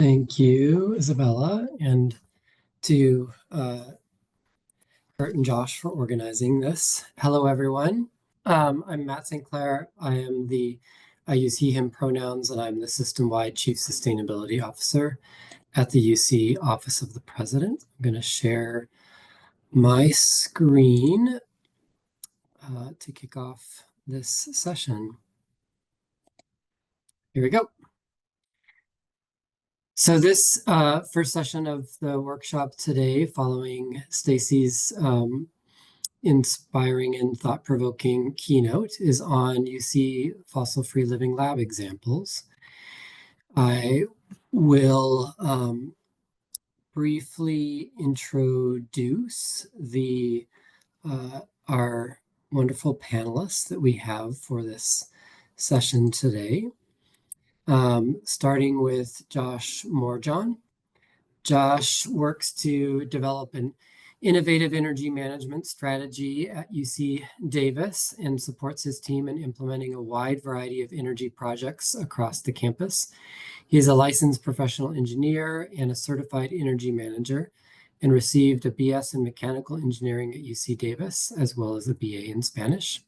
Thank you, Isabella, and to Kurt and Josh for organizing this. Hello, everyone. I'm Matt St. Clair. I use he, him pronouns, and I'm the system-wide Chief Sustainability Officer at the UC Office of the President. I'm going to share my screen to kick off this session. Here we go. So this first session of the workshop today, following Stacy's inspiring and thought-provoking keynote, is on UC fossil-free living lab examples. I will briefly introduce our wonderful panelists that we have for this session today. Starting with Josh Morejohn. Josh works to develop an innovative energy management strategy at UC Davis and supports his team in implementing a wide variety of energy projects across the campus. He is a licensed professional engineer and a certified energy manager, and received a BS in mechanical engineering at UC Davis, as well as a BA in Spanish.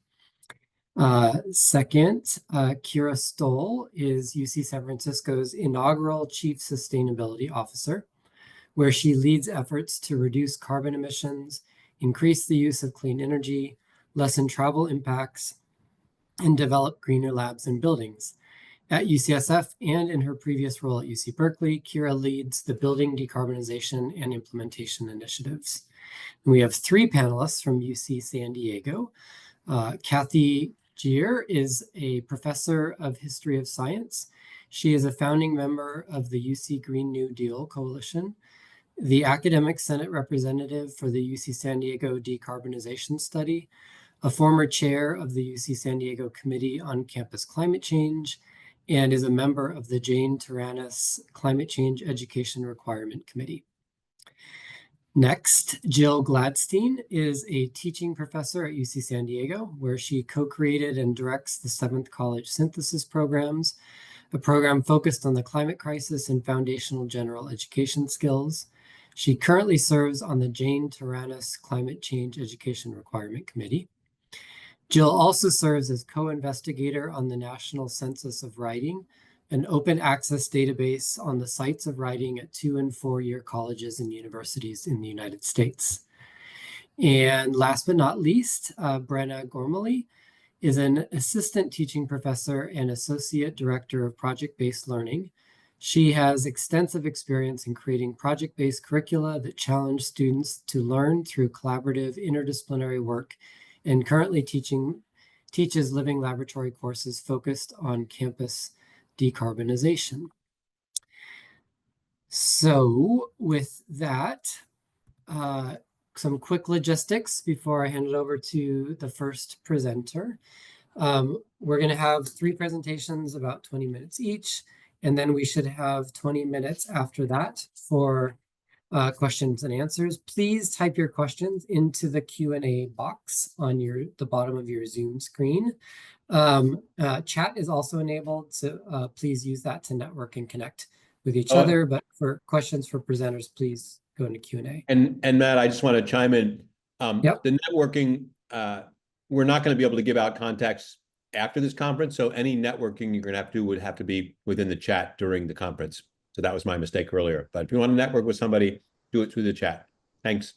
Second, Kira Stoll is UC San Francisco's inaugural Chief Sustainability Officer, where she leads efforts to reduce carbon emissions, increase the use of clean energy, lessen travel impacts, and develop greener labs and buildings. At UCSF and in her previous role at UC Berkeley, Kira leads the Building Decarbonization and Implementation Initiatives. And we have three panelists from UC San Diego. Cathy Gere is a professor of history of science. She is a founding member of the UC Green New Deal Coalition, the academic Senate representative for the UC San Diego Decarbonization Study, a former chair of the UC San Diego Committee on Campus Climate Change, and is a member of the Jane Taranis Climate Change Education Requirement Committee. Next, Jill Gladstein is a teaching professor at UC San Diego, where she co-created and directs the 7th College Synthesis Programs, a program focused on the climate crisis and foundational general education skills. She currently serves on the Jane Taranis Climate Change Education Requirement Committee. Jill also serves as co-investigator on the National Census of Writing, an open access database on the sites of writing at 2- and 4-year colleges and universities in the United States. And last but not least, Brenna Gormally is an assistant teaching professor and associate director of project-based learning. She has extensive experience in creating project-based curricula that challenge students to learn through collaborative interdisciplinary work, and currently teaches living laboratory courses focused on campus decarbonization. So with that, some quick logistics before I hand it over to the first presenter. We're going to have 3 presentations, about 20 minutes each, and then we should have 20 minutes after that for questions and answers. Please type your questions into the Q&A box on the bottom of your Zoom screen. Chat is also enabled, so please use that to network and connect with each other. But for questions for presenters, please go into Q&A. And Matt, I just want to chime in. Yep. The networking, we're not going to be able to give out contacts after this conference, so any networking you're going to have to do would have to be within the chat during the conference. So that was my mistake earlier. But if you want to network with somebody, do it through the chat. Thanks.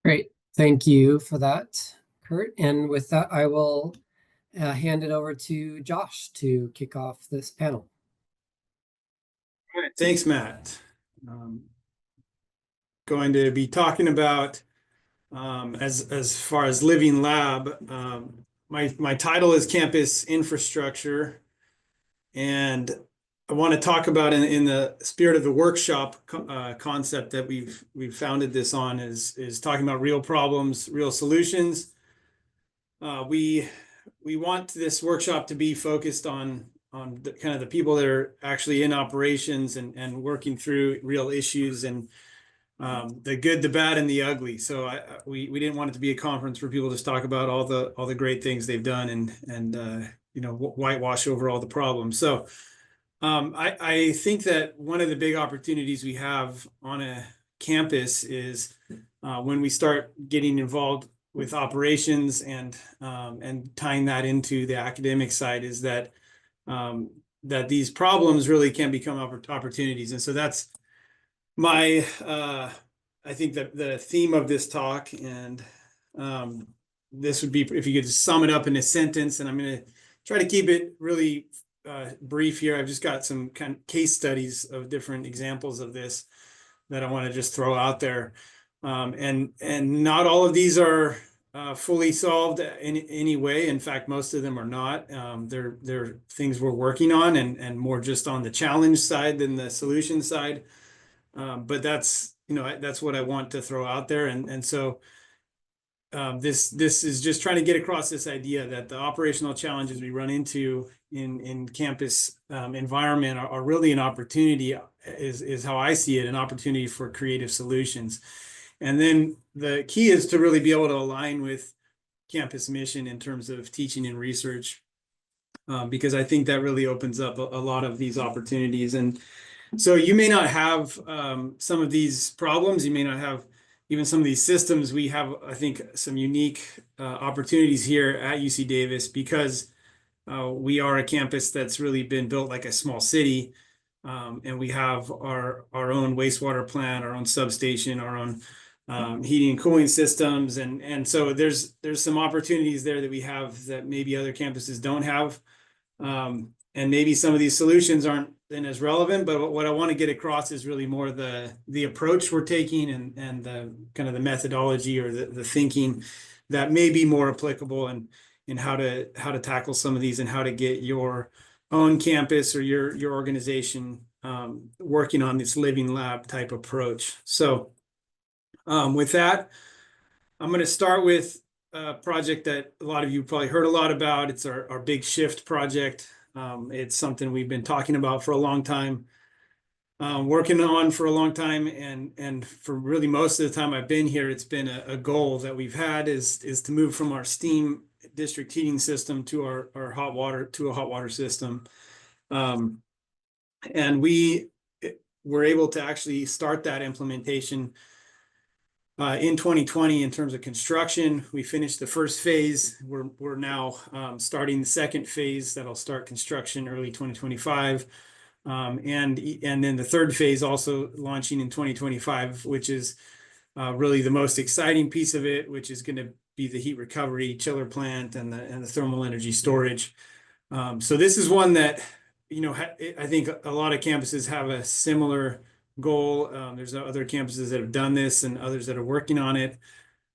Great. Thank you for that, Kurt. And with that, I will hand it over to Josh to kick off this panel. All right. Thanks, Matt. Going to be talking about, as far as living lab, my title is Campus Infrastructure, and I want to talk about in the spirit of the workshop concept that we've founded this on is talking about real problems, real solutions. We want this workshop to be focused on the kind of the people that are actually in operations and working through real issues and the good, the bad, and the ugly. So we didn't want it to be a conference for people to just talk about all the great things they've done and whitewash over all the problems. So I think that one of the big opportunities we have on a campus is when we start getting involved with operations and tying that into the academic side, is that that these problems really can become opportunities. And so that's my I think that the theme of this talk, and this would be, if you could just sum it up in a sentence, and I'm going to try to keep it really brief here. I've just got some kind of case studies of different examples of this that I want to just throw out there. And not all of these are fully solved in any way. In fact, most of them are not. They're things we're working on, and more just on the challenge side than the solution side. But that's, that's what I want to throw out there. And so this is just trying to get across this idea that the operational challenges we run into in campus environment are really an opportunity, is how I see it, an opportunity for creative solutions. And then the key is to really be able to align with campus mission in terms of teaching and research, because I think that really opens up a lot of these opportunities. And so you may not have some of these problems, you may not have even some of these systems. We have, I think, some unique opportunities here at UC Davis, because we are a campus that's really been built like a small city, and we have our own wastewater plant, our own substation, our own heating and cooling systems, and so there's some opportunities there that we have that maybe other campuses don't have, and maybe some of these solutions aren't then as relevant. But what I want to get across is really more the approach we're taking, and the kind of the methodology, or the thinking that may be more applicable, and how to tackle some of these, and how to get your own campus or your organization working on this living lab type approach. So with that, I'm going to start with a project that a lot of you probably heard a lot about. It's our Big Shift project. It's something we've been talking about for a long time, working on for a long time, and for really most of the time I've been here, it's been a goal that we've had, is to move from our steam district heating system to our hot water system. And we were able to actually start that implementation in 2020 in terms of construction. We finished the first phase. We're now starting the second phase that'll start construction early 2025. And then the third phase also launching in 2025, which is really the most exciting piece of it, which is going to be the heat recovery chiller plant and the thermal energy storage. So this is one that, I think a lot of campuses have a similar goal. There's other campuses that have done this, and others that are working on it.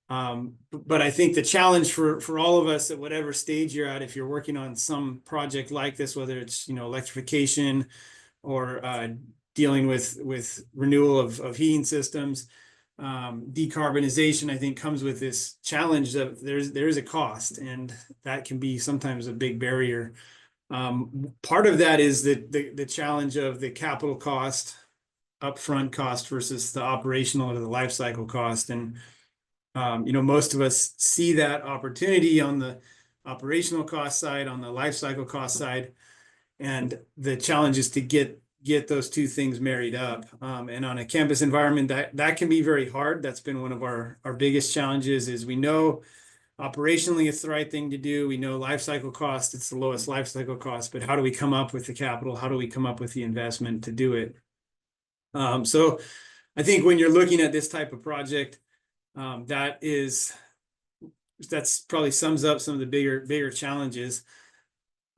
But I think the challenge for all of us at whatever stage you're at, if you're working on some project like this, whether it's, electrification or dealing with renewal of heating systems, decarbonization, I think, comes with this challenge that there is a cost, and that can be sometimes a big barrier. Part of that is the challenge of the capital cost, upfront cost, versus the operational or the life cycle cost. And most of us see that opportunity on the operational cost side, on the life cycle cost side, and the challenge is to get those two things married up. And on a campus environment, that can be very hard. That's been one of our biggest challenges. Is we know operationally it's the right thing to do. We know life cycle cost, it's the lowest life cycle cost, but how do we come up with the capital? How do we come up with the investment to do it? So I think when you're looking at this type of project, that's probably sums up some of the bigger challenges.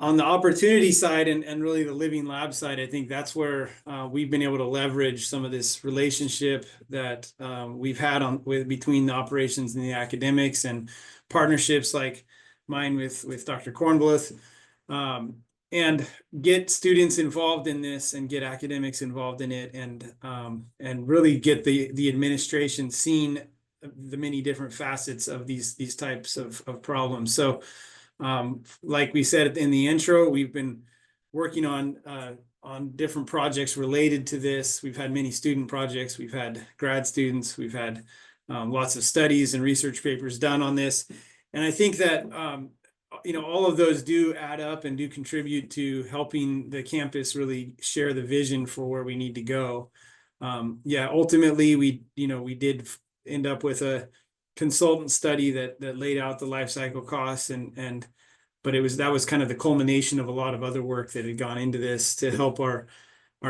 On the opportunity side, and really the living lab side, I think that's where we've been able to leverage some of this relationship that we've had between the operations and the academics, and partnerships like mine with Dr. Kornbluth, and get students involved in this, and get academics involved in it, and really get the administration seeing the many different facets of these types of problems. So like we said in the intro, we've been working on different projects related to this. We've had many student projects, we've had grad students, we've had lots of studies and research papers done on this. And I think that all of those do add up and do contribute to helping the campus really share the vision for where we need to go. Yeah, ultimately we did end up with a consultant study that laid out the life cycle costs but that was kind of the culmination of a lot of other work that had gone into this to help our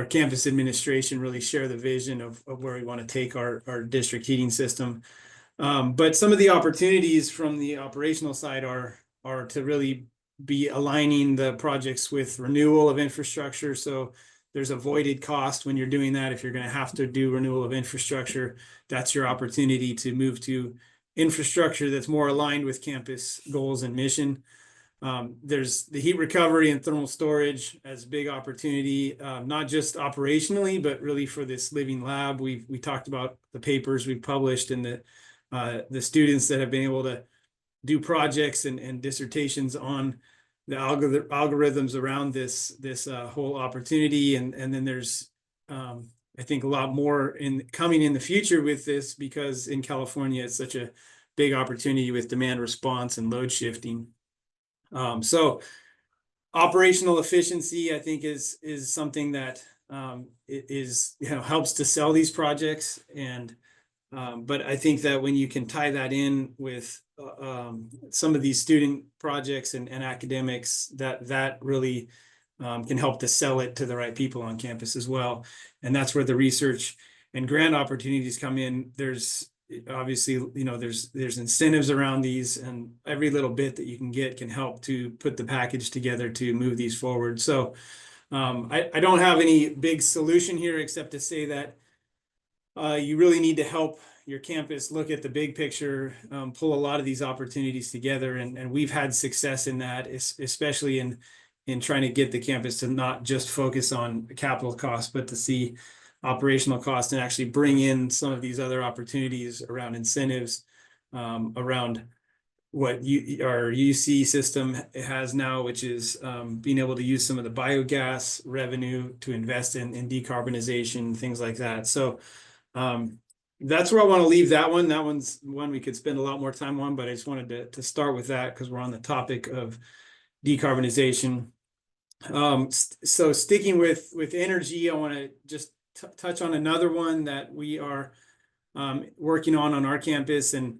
campus administration really share the vision of where we want to take our district heating system. But some of the opportunities from the operational side are to really be aligning the projects with renewal of infrastructure. So there's avoided cost when you're doing that. If you're going to have to do renewal of infrastructure, that's your opportunity to move to infrastructure that's more aligned with campus goals and mission. There's the heat recovery and thermal storage as a big opportunity, not just operationally, but really for this living lab. We talked about the papers we've published and the students that have been able to do projects and dissertations on the algorithms around this whole opportunity. And then there's, I think, a lot more coming in the future with this, because in California, it's such a big opportunity with demand response and load shifting. So operational efficiency, I think, is something that helps to sell these projects. But I think that when you can tie that in with some of these student projects and academics, that really can help to sell it to the right people on campus as well. And that's where the research and grant opportunities come in. There's obviously, there's incentives around these, and every little bit that you can get can help to put the package together to move these forward. So I don't have any big solution here except to say that you really need to help your campus look at the big picture, pull a lot of these opportunities together. And we've had success in that, especially in trying to get the campus to not just focus on capital costs, but to see operational costs and actually bring in some of these other opportunities around incentives, around what our UC system has now, which is being able to use some of the biogas revenue to invest in decarbonization, things like that. So that's where I want to leave that one. That one's one we could spend a lot more time on, but I just wanted to start with that because we're on the topic of decarbonization. So sticking with energy, I want to just touch on another one that we are working on our campus. And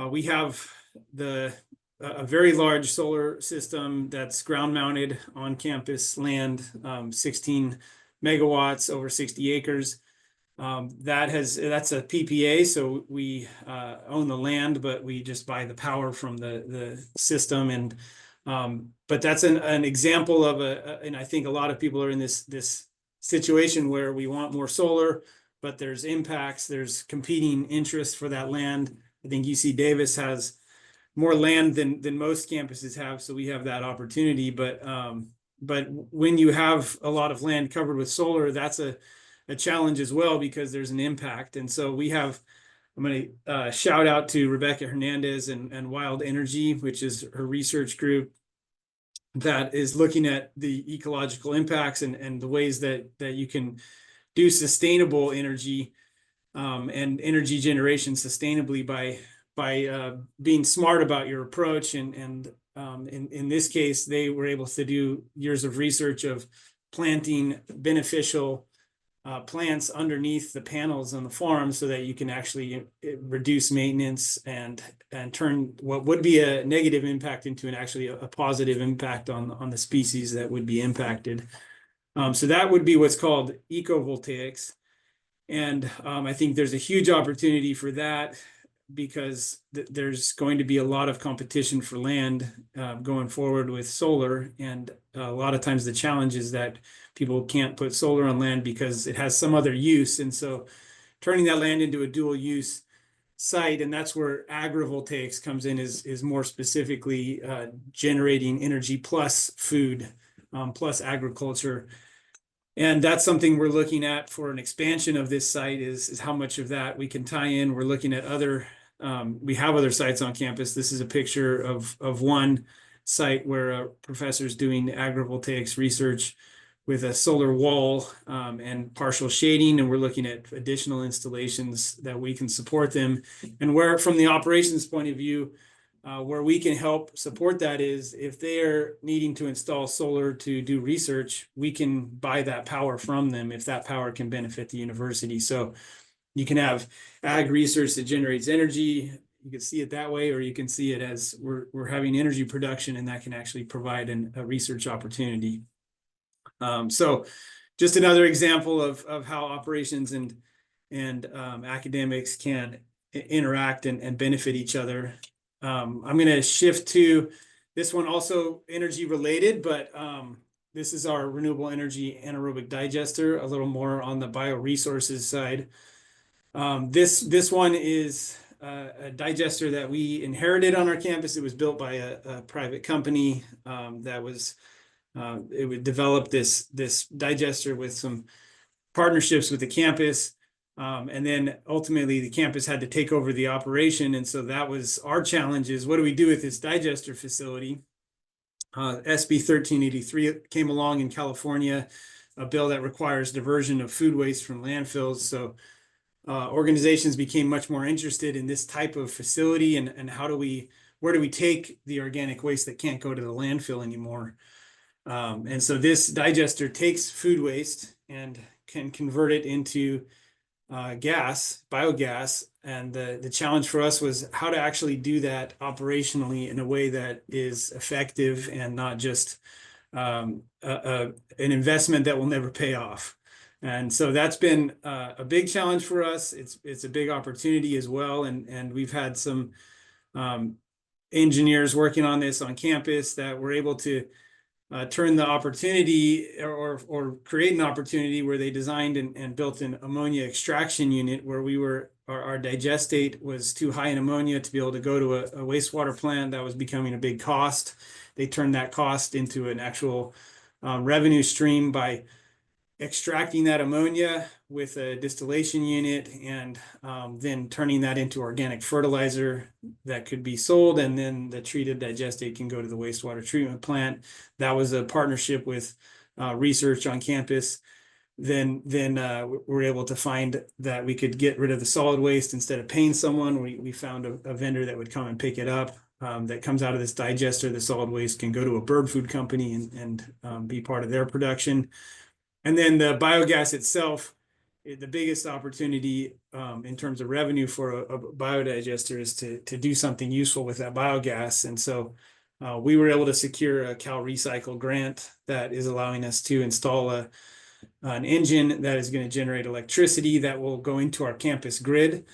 we have a very large solar system that's ground mounted on campus land, 16 megawatts over 60 acres. That's a PPA, so we own the land, but we just buy the power from the system. And but that's an example of and I think a lot of people are in this situation where we want more solar, but there's impacts, there's competing interests for that land. I think UC Davis has more land than most campuses have, so we have that opportunity. But when you have a lot of land covered with solar, that's a challenge as well, because there's an impact. And so I'm going to shout out to Rebecca Hernandez and Wild Energy, which is her research group that is looking at the ecological impacts and the ways that you can do sustainable energy and energy generation sustainably by being smart about your approach. And in this case, they were able to do years of research of planting beneficial plants underneath the panels on the farm so that you can actually reduce maintenance and turn what would be a negative impact into actually a positive impact on the species that would be impacted. So that would be what's called ecovoltaics. And I think there's a huge opportunity for that, because there's going to be a lot of competition for land going forward with solar. And a lot of times the challenge is that people can't put solar on land because it has some other use. And so turning that land into a dual use site, and that's where agrivoltaics comes in, is more specifically generating energy plus food, plus agriculture. And that's something we're looking at for an expansion of this site, is how much of that we can tie in. We're looking at we have other sites on campus. This is a picture of one site where a professor is doing agrivoltaics research with a solar wall and partial shading. And we're looking at additional installations that we can support them. And where, from the operations point of view, Where we can help support that is if they're needing to install solar to do research, we can buy that power from them if that power can benefit the university. So you can have ag research that generates energy. You can see it that way, or you can see it as we're having energy production, and that can actually provide a research opportunity. So just another example of how operations and academics can interact and benefit each other. I'm going to shift to this one, also energy related, but this is our renewable energy anaerobic digester, a little more on the bioresources side. This one is a digester that we inherited on our campus. It was built by a private company that was it would develop this digester with some partnerships with the campus. And then ultimately the campus had to take over the operation. And so that was our challenge, is what do we do with this digester facility? SB 1383 came along in California, a bill that requires diversion of food waste from landfills. So organizations became much more interested in this type of facility and where do we take the organic waste that can't go to the landfill anymore? And so this digester takes food waste and can convert it into biogas. And the challenge for us was how to actually do that operationally in a way that is effective and not just an investment that will never pay off. And so that's been a big challenge for us. It's a big opportunity as well. And we've had some engineers working on this on campus that were able to turn the opportunity or create an opportunity where they designed and built an ammonia extraction unit where our digestate was too high in ammonia to be able to go to a wastewater plant that was becoming a big cost. They turned that cost into an actual revenue stream by extracting that ammonia with a distillation unit and then turning that into organic fertilizer that could be sold, and then the treated digestate can go to the wastewater treatment plant. That was a partnership with research on campus. Then we're able to find that we could get rid of the solid waste instead of paying someone. We found a vendor that would come and pick it up. That comes out of this digester. The solid waste can go to a bird food company and be part of their production. And then the biogas itself, the biggest opportunity in terms of revenue for a biodigester is to do something useful with that biogas. And so we were able to secure a Cal Recycle grant that is allowing us to install an engine that is going to generate electricity that will go into our campus grid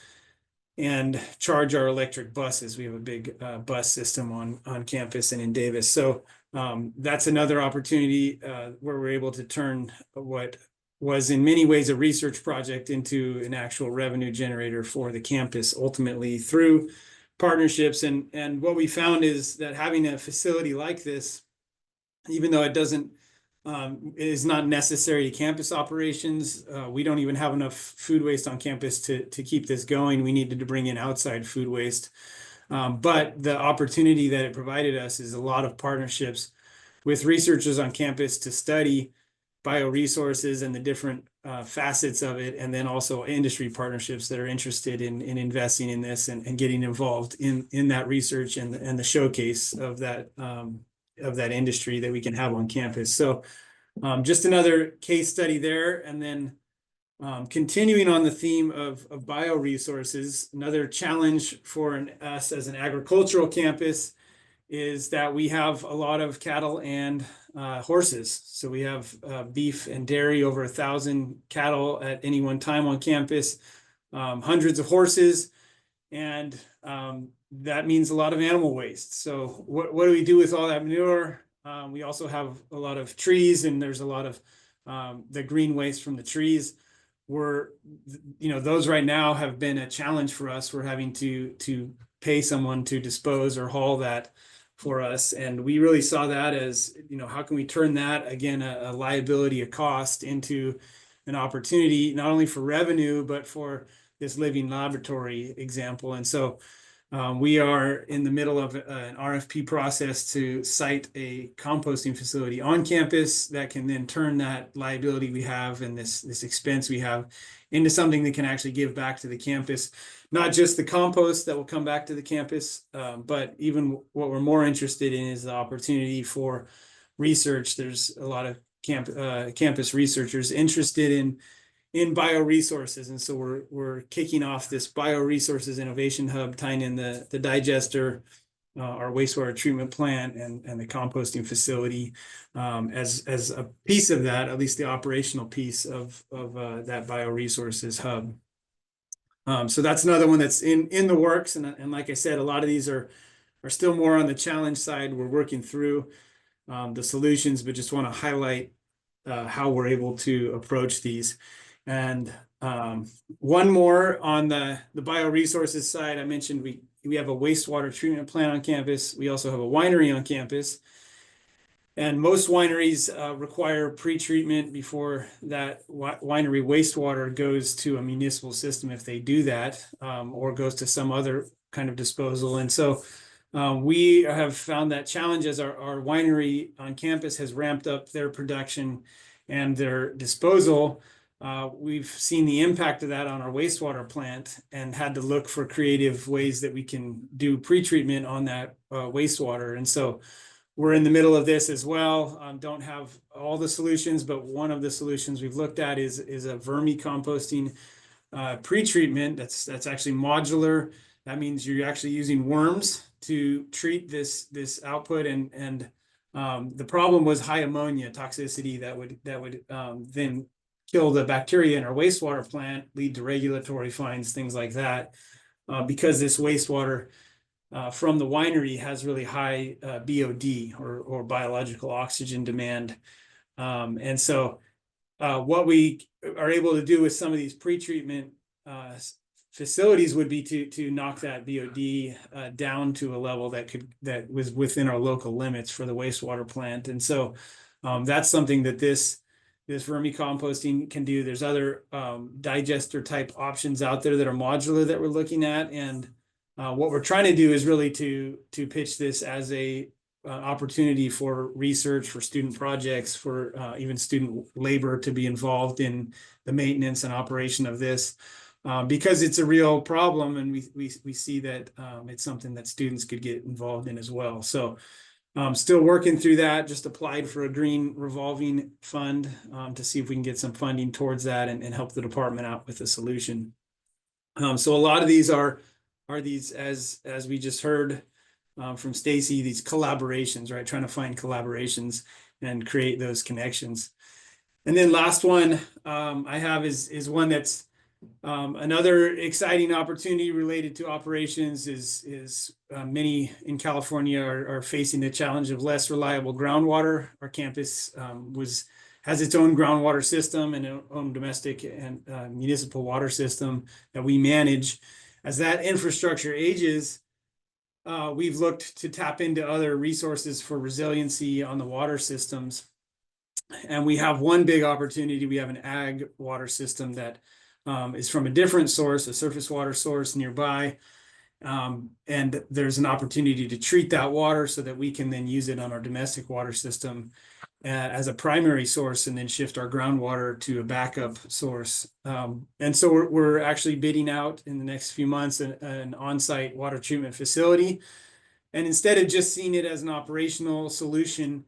and charge our electric buses. We have a big bus system on campus and in Davis. So that's another opportunity where we're able to turn what was in many ways a research project into an actual revenue generator for the campus, ultimately through partnerships. And what we found is that having a facility like this, even though it is not necessary to campus operations, we don't even have enough food waste on campus to keep this going. We needed to bring in outside food waste. But the opportunity that it provided us is a lot of partnerships with researchers on campus to study bioresources and the different facets of it, and then also industry partnerships that are interested in investing in this and getting involved in that research and the showcase of that industry that we can have on campus. So just another case study there. And then continuing on the theme of bioresources, another challenge for us as an agricultural campus is that we have a lot of cattle and horses. So we have beef and dairy, over 1,000 cattle at any one time on campus, hundreds of horses, and that means a lot of animal waste. So what do we do with all that manure? We also have a lot of trees, and there's a lot of the green waste from the trees. Those right now have been a challenge for us. We're having to pay someone to dispose or haul that for us. And we really saw that as, how can we turn that, again, a liability, a cost, into an opportunity, not only for revenue, but for this living laboratory example. And so We are in the middle of an RFP process to site a composting facility on campus that can then turn that liability we have and this expense we have into something that can actually give back to the campus. Not just the compost that will come back to the campus, but even what we're more interested in is the opportunity for research. There's a lot of campus researchers interested in bioresources. And so we're kicking off this bioresources innovation hub, tying in the digester, our wastewater treatment plant, and the composting facility as a piece of that, at least the operational piece of that bioresources hub. So that's another one that's in the works. And like I said, a lot of these are still more on the challenge side. We're working through the solutions, but just want to highlight how we're able to approach these. And one more on the bioresources side, I mentioned we have a wastewater treatment plant on campus. We also have a winery on campus. And most wineries require pre-treatment before that winery wastewater goes to a municipal system if they do that, or goes to some other kind of disposal. And so we have found that challenge as our winery on campus has ramped up their production and their disposal. We've seen the impact of that on our wastewater plant and had to look for creative ways that we can do pre-treatment on that wastewater. And so we're in the middle of this as well. Don't have all the solutions, but one of the solutions we've looked at is a vermicomposting pre-treatment that's actually modular. That means you're actually using worms to treat this output, and the problem was high ammonia toxicity that would then kill the bacteria in our wastewater plant, lead to regulatory fines, things like that, because this wastewater from the winery has really high BOD or biological oxygen demand. And so what we are able to do with some of these pre-treatment facilities would be to knock that BOD down to a level that was within our local limits for the wastewater plant. And so that's something that this vermicomposting can do. There's other digester type options out there that are modular that we're looking at. And what we're trying to do is really to pitch this as a opportunity for research, for student projects, for even student labor to be involved in the maintenance and operation of this, because it's a real problem, and we see that it's something that students could get involved in as well. So still working through that, just applied for a green revolving fund to see if we can get some funding towards that and help the department out with a solution. So a lot of these are these, as we just heard from Stacy, these collaborations, right? Trying to find collaborations and create those connections. And then last one I have is one that's another exciting opportunity related to operations is many in California are facing the challenge of less reliable groundwater. Our campus has its own groundwater system and its own domestic and municipal water system that we manage. As that infrastructure ages, we've looked to tap into other resources for resiliency on the water systems. And we have one big opportunity. We have an ag water system that is from a different source, a surface water source nearby. And there's an opportunity to treat that water so that we can then use it on our domestic water system as a primary source, and then shift our groundwater to a backup source. And so we're actually bidding out in the next few months an on-site water treatment facility. And instead of just seeing it as an operational solution,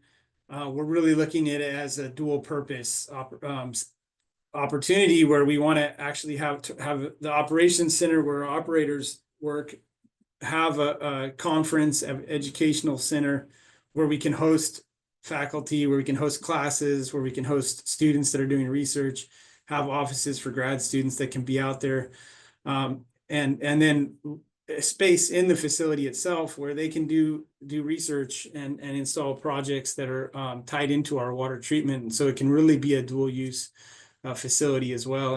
we're really looking at it as a dual purpose opportunity where we want to actually have the operations center where our operators work, have a conference, an educational center where we can host faculty, where we can host classes, where we can host students that are doing research, have offices for grad students that can be out there, and then a space in the facility itself where they can do research and install projects that are tied into our water treatment. And so it can really be a dual use facility as well.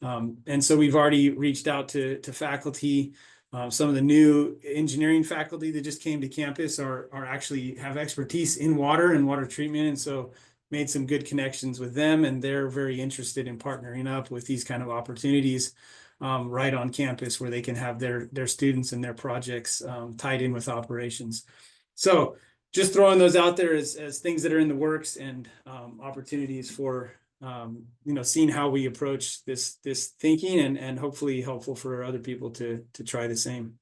And so we've already reached out to faculty. Some of the new engineering faculty that just came to campus are actually have expertise in water and water treatment. And so made some good connections with them, and they're very interested in partnering up with these kind of opportunities. right on campus where they can have their students and their projects tied in with operations. So just throwing those out there as things that are in the works and opportunities for seeing how we approach this thinking and hopefully helpful for other people to try the same.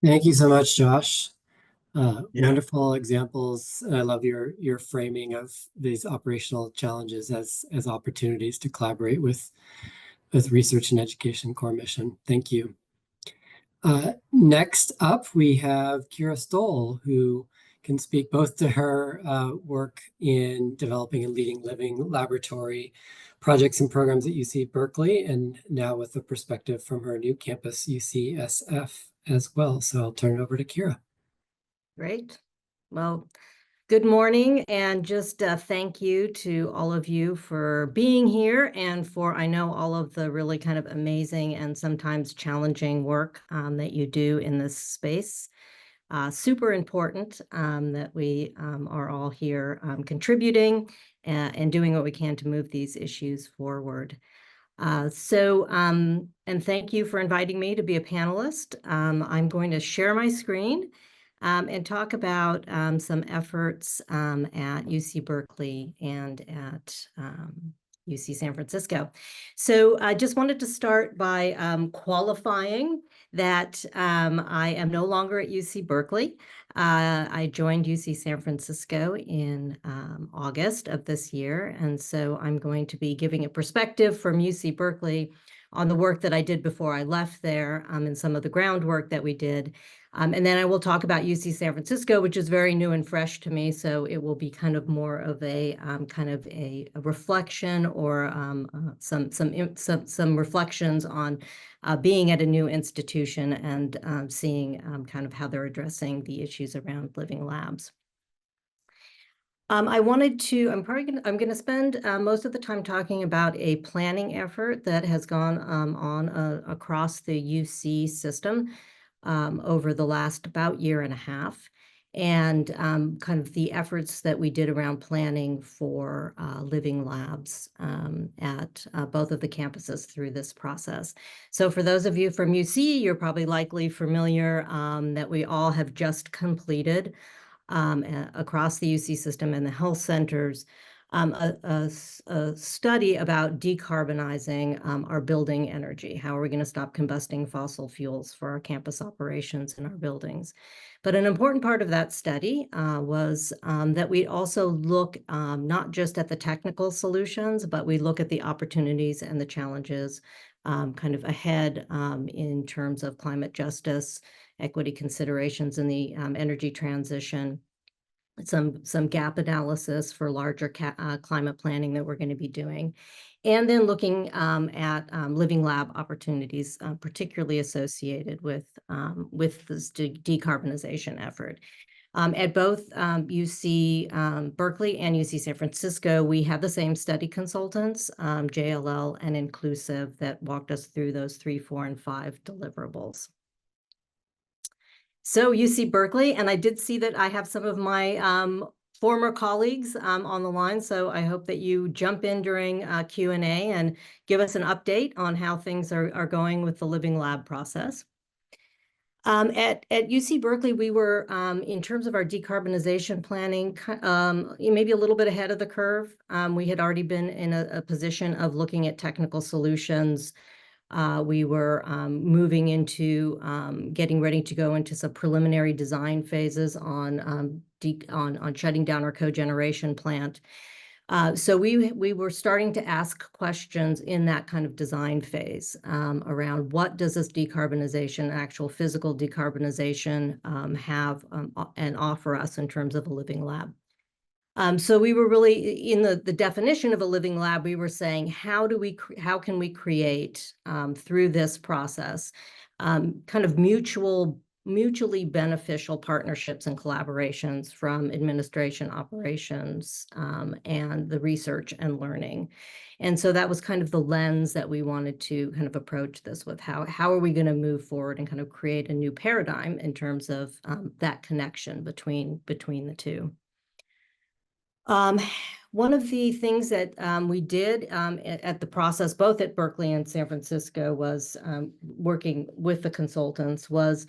Thank you so much, Josh. Yeah. Wonderful examples. I love your framing of these operational challenges as opportunities to collaborate with Research and Education Core Mission. Thank you. Next up, we have Gere Stoll, who can speak both to her work in developing and leading living laboratory projects and programs at UC Berkeley, and now with a perspective from her new campus, UCSF, as well. So I'll turn it over to Gere. Great. Well, good morning, and just thank you to all of you for being here and for, I know, all of the really kind of amazing and sometimes challenging work that you do in this space. Super important that we are all here contributing and doing what we can to move these issues forward. And thank you for inviting me to be a panelist. I'm going to share my screen and talk about some efforts at UC Berkeley and at UC San Francisco. So I just wanted to start by qualifying that I am no longer at UC Berkeley. I joined UC San Francisco in August of this year, and so I'm going to be giving a perspective from UC Berkeley on the work that I did before I left there and some of the groundwork that we did. And then I will talk about UC San Francisco, which is very new and fresh to me. So it will be kind of more of a kind of a reflection or some reflections on being at a new institution and seeing kind of how they're addressing the issues around living labs. I'm going to spend most of the time talking about a planning effort that has gone on across the UC system over the last about year and a half, and kind of the efforts that we did around planning for living labs at both of the campuses through this process. So for those of you from UC, you're probably likely familiar that we all have just completed across the UC system and the health centers, a study about decarbonizing our building energy. How are we going to stop combusting fossil fuels for our campus operations in our buildings? But an important part of that study was that we also look not just at the technical solutions, but we look at the opportunities and the challenges kind of ahead in terms of climate justice, equity considerations in the energy transition, some gap analysis for larger climate planning that we're going to be doing, and then looking at living lab opportunities, particularly associated with this decarbonization effort. At both UC Berkeley and UC San Francisco, we have the same study consultants, JLL and Inclusive, that walked us through those 3, 4, and 5 deliverables. So UC Berkeley, and I did see that I have some of my former colleagues on the line, so I hope that you jump in during Q&A and give us an update on how things are going with the living lab process. At UC Berkeley, we were, in terms of our decarbonization planning, maybe a little bit ahead of the curve. We had already been in a position of looking at technical solutions. We were moving into getting ready to go into some preliminary design phases on shutting down our cogeneration plant. So we were starting to ask questions in that kind of design phase around what does this decarbonization, actual physical decarbonization, have and offer us in terms of a living lab. So we were really, in the definition of a living lab, we were saying, how can we create through this process kind of mutually beneficial partnerships and collaborations from administration, operations, and the research and learning. And so that was kind of the lens that we wanted to kind of approach this with. How are we going to move forward and kind of create a new paradigm in terms of that connection between the two? One of the things that we did at the process, both at Berkeley and San Francisco, was working with the consultants, was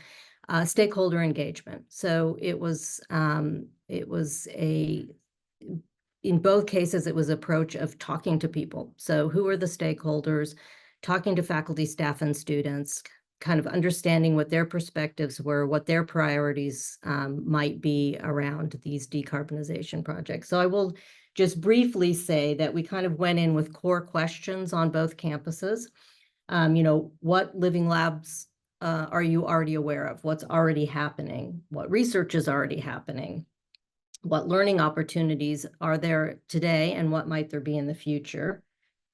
stakeholder engagement. So it was in both cases, it was approach of talking to people. So who are the stakeholders, talking to faculty, staff, and students, kind of understanding what their perspectives were, what their priorities might be around these decarbonization projects. So I will just briefly say that we kind of went in with core questions on both campuses. What living labs are you already aware of? What's already happening? What research is already happening? What learning opportunities are there today, and what might there be in the future?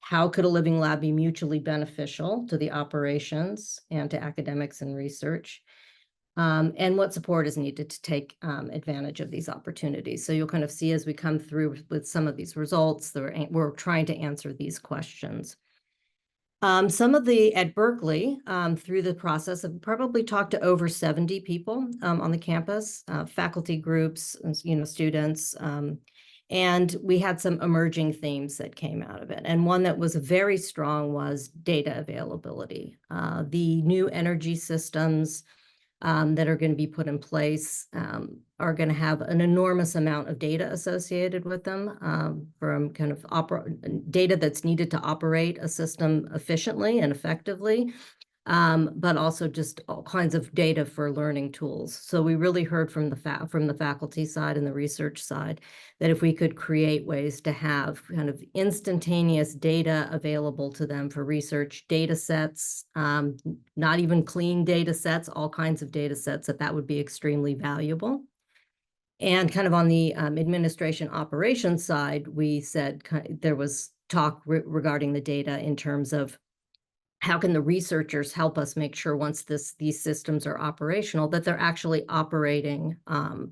How could a living lab be mutually beneficial to the operations and to academics and research? And what support is needed to take advantage of these opportunities? So you'll kind of see as we come through with some of these results, we're trying to answer these questions. At Berkeley, through the process, I've probably talked to over 70 people on the campus, faculty groups, students, and we had some emerging themes that came out of it. And one that was very strong was data availability. The new energy systems that are going to be put in place are going to have an enormous amount of data associated with them, from kind of data that's needed to operate a system efficiently and effectively, but also just all kinds of data for learning tools. So we really heard from the faculty side and the research side that if we could create ways to have kind of instantaneous data available to them for research, data sets, not even clean data sets, all kinds of data sets, that would be extremely valuable. And kind of on the administration operations side, we said there was talk regarding the data in terms of how can the researchers help us make sure once these systems are operational, that they're actually operating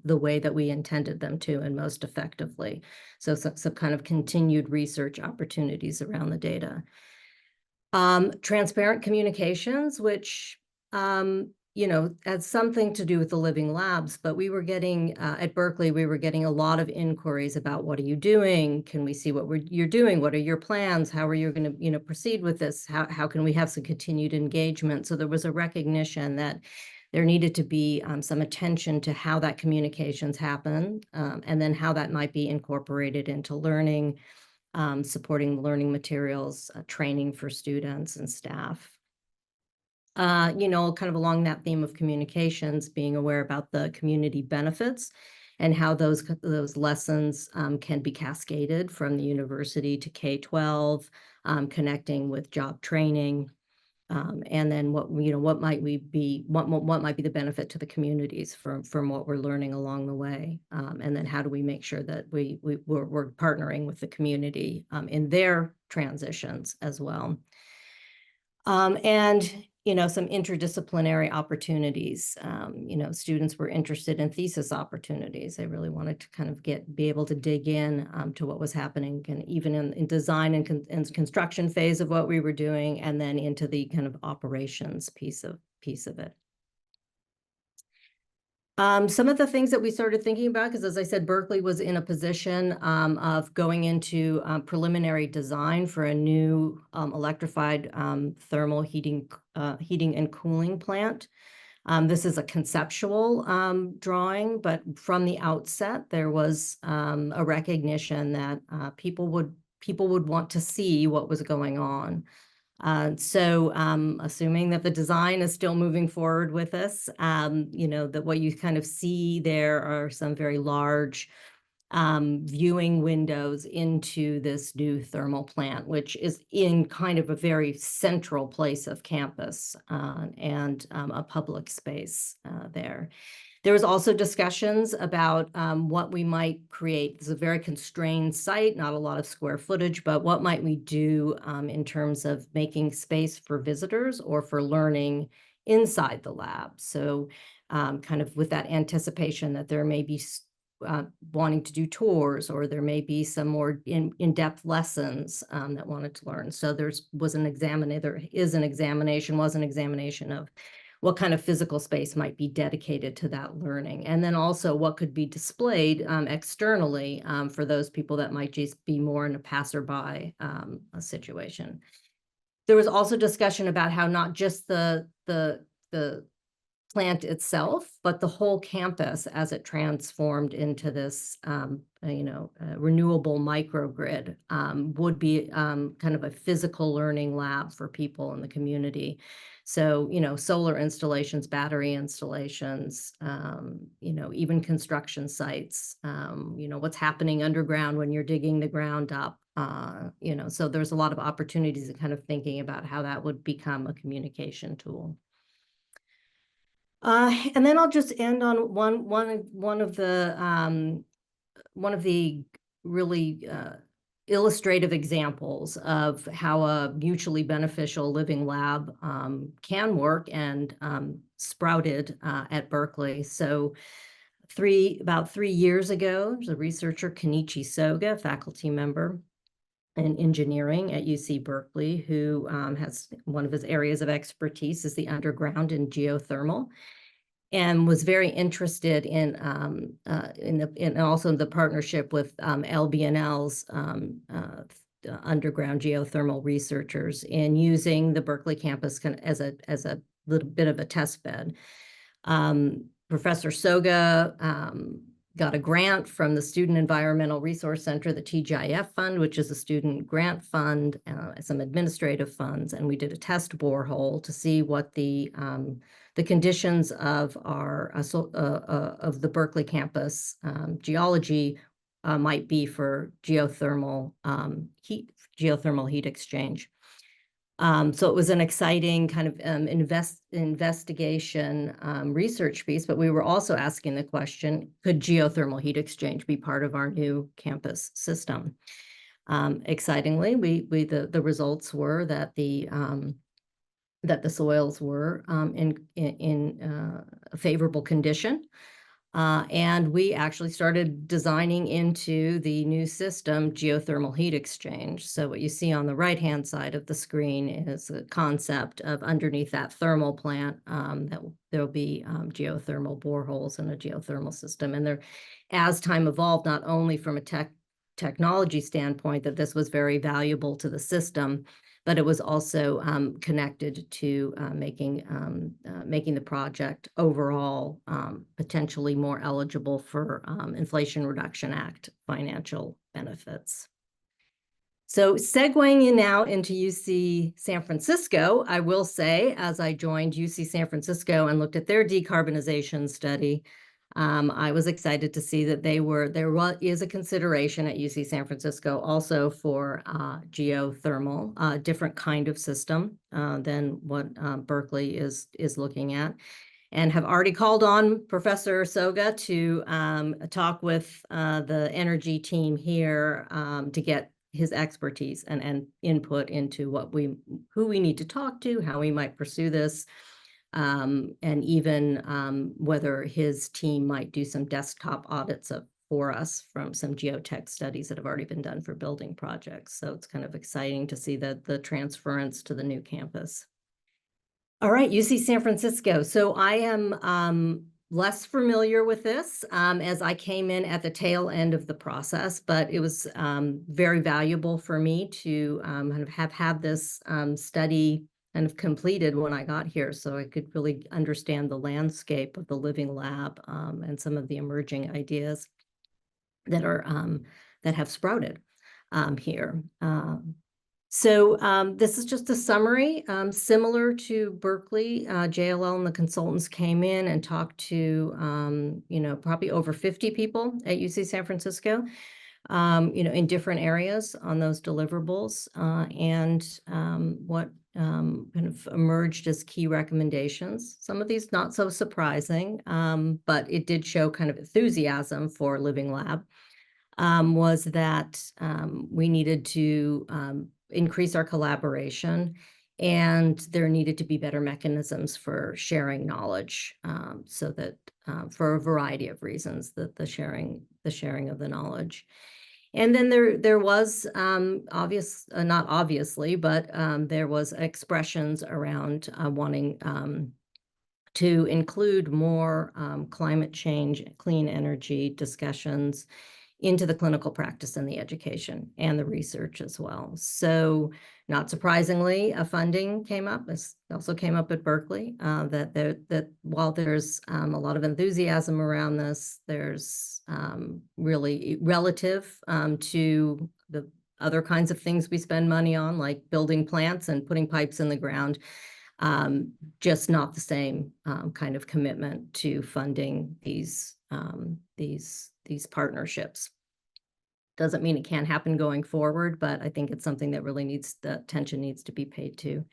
the way that we intended them to and most effectively. So some kind of continued research opportunities around the data. Transparent communications, which has something to do with the living labs, but we were getting, at Berkeley, we were getting a lot of inquiries about what are you doing? Can we see what you're doing? What are your plans? How are you going to, proceed with this? How can we have some continued engagement? So there was a recognition that there needed to be some attention to how that communications happen, and then how that might be incorporated into learning, supporting learning materials, training for students and staff. Kind of along that theme of communications, being aware about the community benefits and how those lessons can be cascaded from the university to K-12, connecting with job training, and then what might be the benefit to the communities from what we're learning along the way, and then how do we make sure that we're partnering with the community in their transitions as well. And some interdisciplinary opportunities. Students were interested in thesis opportunities. They really wanted to kind of be able to dig in to what was happening, and even in design and construction phase of what we were doing, and then into the kind of operations piece of it. Some of the things that we started thinking about, because as I said, Berkeley was in a position of going into preliminary design for a new electrified thermal heating and cooling plant. This is a conceptual drawing, but from the outset, there was a recognition that people would want to see what was going on. So assuming that the design is still moving forward with us, that what you kind of see there are some very large viewing windows into this new thermal plant, which is in kind of a very central place of campus, and a public space there. There was also discussions about what we might create. This is a very constrained site, not a lot of square footage, but what might we do in terms of making space for visitors or for learning inside the lab? So kind of with that anticipation that there may be wanting to do tours, or there may be some more in-depth lessons that wanted to learn. So was an examination of what kind of physical space might be dedicated to that learning. And then also what could be displayed externally for those people that might just be more in a passerby situation. There was also discussion about how not just the plant itself, but the whole campus as it transformed into this, renewable microgrid would be kind of a physical learning lab for people in the community. So, solar installations, battery installations, even construction sites, what's happening underground when you're digging the ground up. So there's a lot of opportunities in kind of thinking about how that would become a communication tool. And then I'll just end on one of the really illustrative examples of how a mutually beneficial living lab can work and sprouted at Berkeley. So about 3 years ago, there's a researcher, Kenichi Soga, faculty member in engineering at UC Berkeley, who has one of his areas of expertise is the underground and geothermal, and was very interested in also the partnership with LBNL's underground geothermal researchers in using the Berkeley campus as a little bit of a test bed. Professor Soga got a grant from the Student Environmental Resource Center, the TGIF fund, which is a student grant fund, some administrative funds, and we did a test borehole to see what the conditions of of the Berkeley campus geology might be for geothermal heat exchange. So it was an exciting kind of investigation research piece, but we were also asking the question, could geothermal heat exchange be part of our new campus system? Excitingly, the results were that the soils were in a favorable condition. And we actually started designing into the new system geothermal heat exchange. So what you see on the right-hand side of the screen is a concept of underneath that thermal plant that there'll be geothermal boreholes and a geothermal system. And as time evolved, not only from a technology standpoint that this was very valuable to the system, but it was also connected to making the project overall potentially more eligible for Inflation Reduction Act financial benefits. So segueing in now into UC San Francisco, I will say, as I joined UC San Francisco and looked at their decarbonization study, I was excited to see that there is a consideration at UC San Francisco also for geothermal, different kind of system than what Berkeley is looking at, and have already called on Professor Soga to talk with the energy team here to get his expertise and input into who we need to talk to, how we might pursue this. And even whether his team might do some desktop audits for us from some geotech studies that have already been done for building projects. So it's kind of exciting to see the transference to the new campus. All right, UC San Francisco. So I am less familiar with this as I came in at the tail end of the process, but it was very valuable for me to kind of have this study kind of completed when I got here, so I could really understand the landscape of the living lab and some of the emerging ideas that have sprouted here. So this is just a summary. Similar to Berkeley, JLL and the consultants came in and talked to probably over 50 people at UC San Francisco. In different areas on those deliverables, and what kind of emerged as key recommendations. Some of these not so surprising, but it did show kind of enthusiasm for Living Lab, was that we needed to increase our collaboration, and there needed to be better mechanisms for sharing knowledge, so that for a variety of reasons, that the sharing of the knowledge. And then there was not obviously, but there was expressions around wanting to include more climate change, clean energy discussions into the clinical practice and the education and the research as well. So not surprisingly, funding came up. This also came up at Berkeley, that while there's a lot of enthusiasm around this, there's really relative to the other kinds of things we spend money on, like building plants and putting pipes in the ground, just not the same kind of commitment to funding these partnerships. Doesn't mean it can't happen going forward, but I think it's something that really the attention needs to be paid to.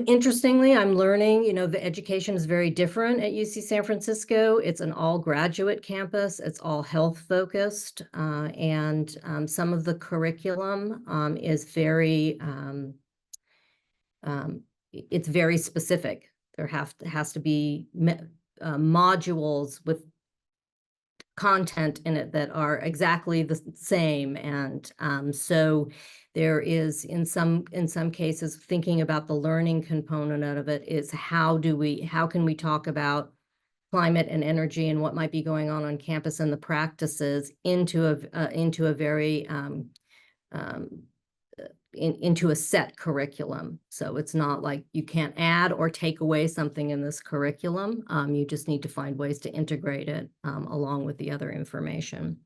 Interestingly, I'm learning, the education is very different at UC San Francisco. It's an all graduate campus. It's all health focused. And some of the curriculum is it's very specific. There has to be modules with content in it that are exactly the same, and so there is in some cases thinking about the learning component of it is how can we talk about climate and energy and what might be going on campus and the practices into a very into a set curriculum. So it's not like you can't add or take away something in this curriculum. You just need to find ways to integrate it along with the other information.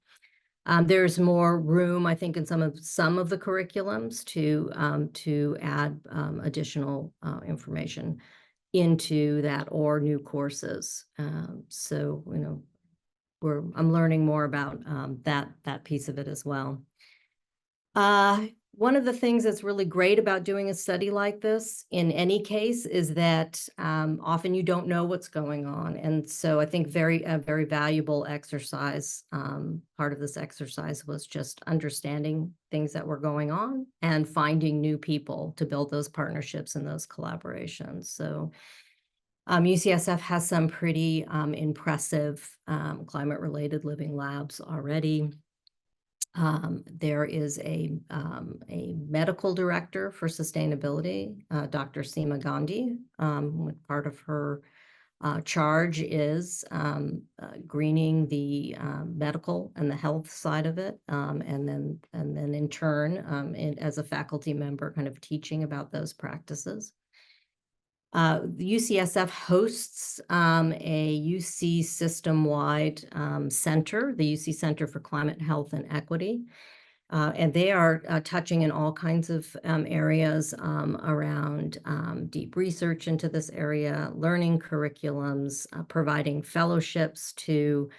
There's more room, I think, in some of the curriculums to add additional information into that or new courses. So, I'm learning more about that piece of it as well. One of the things that's really great about doing a study like this, in any case, is that often you don't know what's going on. And so I think a very valuable exercise, part of this exercise was just understanding things that were going on and finding new people to build those partnerships and those collaborations. So UCSF has some pretty impressive climate-related living labs already. There is a medical director for sustainability, Dr. Seema Gandhi. Part of her charge is greening the medical and the health side of it, and then in turn, as a faculty member, kind of teaching about those practices. The UCSF hosts a UC system-wide center, the UC Center for Climate, Health, and Equity. And they are touching in all kinds of areas around deep research into this area, learning curriculums, providing fellowships to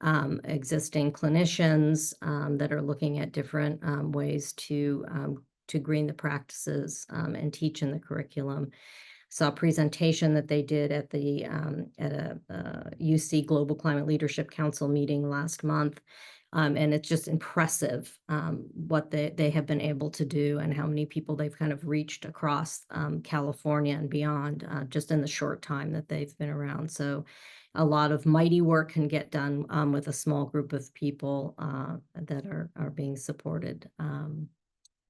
existing clinicians that are looking at different ways to green the practices and teach in the curriculum. Saw a presentation that they did at a UC Global Climate Leadership Council meeting last month. And it's just impressive what they have been able to do and how many people they've kind of reached across California and beyond just in the short time that they've been around. So a lot of mighty work can get done with a small group of people that are being supported.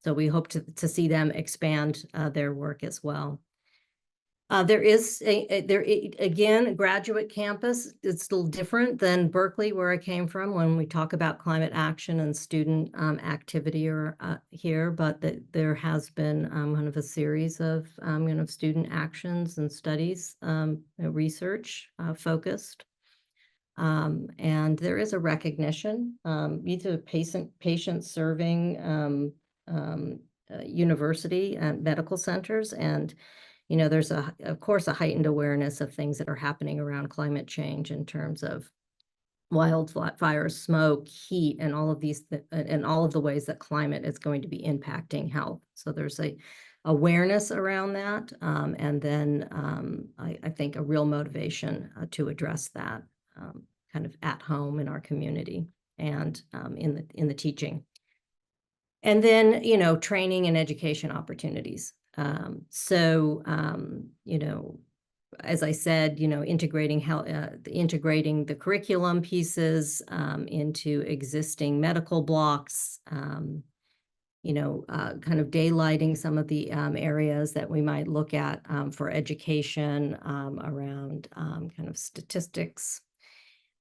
So we hope to see them expand their work as well. There is again, a graduate campus. It's still different than Berkeley, where I came from, when we talk about climate action and student activity here, but there has been kind of a series of student actions and studies, research focused. And there is a recognition, either patient serving university and medical centers, and there's of course a heightened awareness of things that are happening around climate change in terms of wildfires, smoke, heat, and all of these and all of the ways that climate is going to be impacting health. So there's a awareness around that, and then I think a real motivation to address that kind of at home in our community and in the teaching. And then training and education opportunities. As I said, integrating the curriculum pieces into existing medical blocks, kind of daylighting some of the areas that we might look at for education around kind of statistics.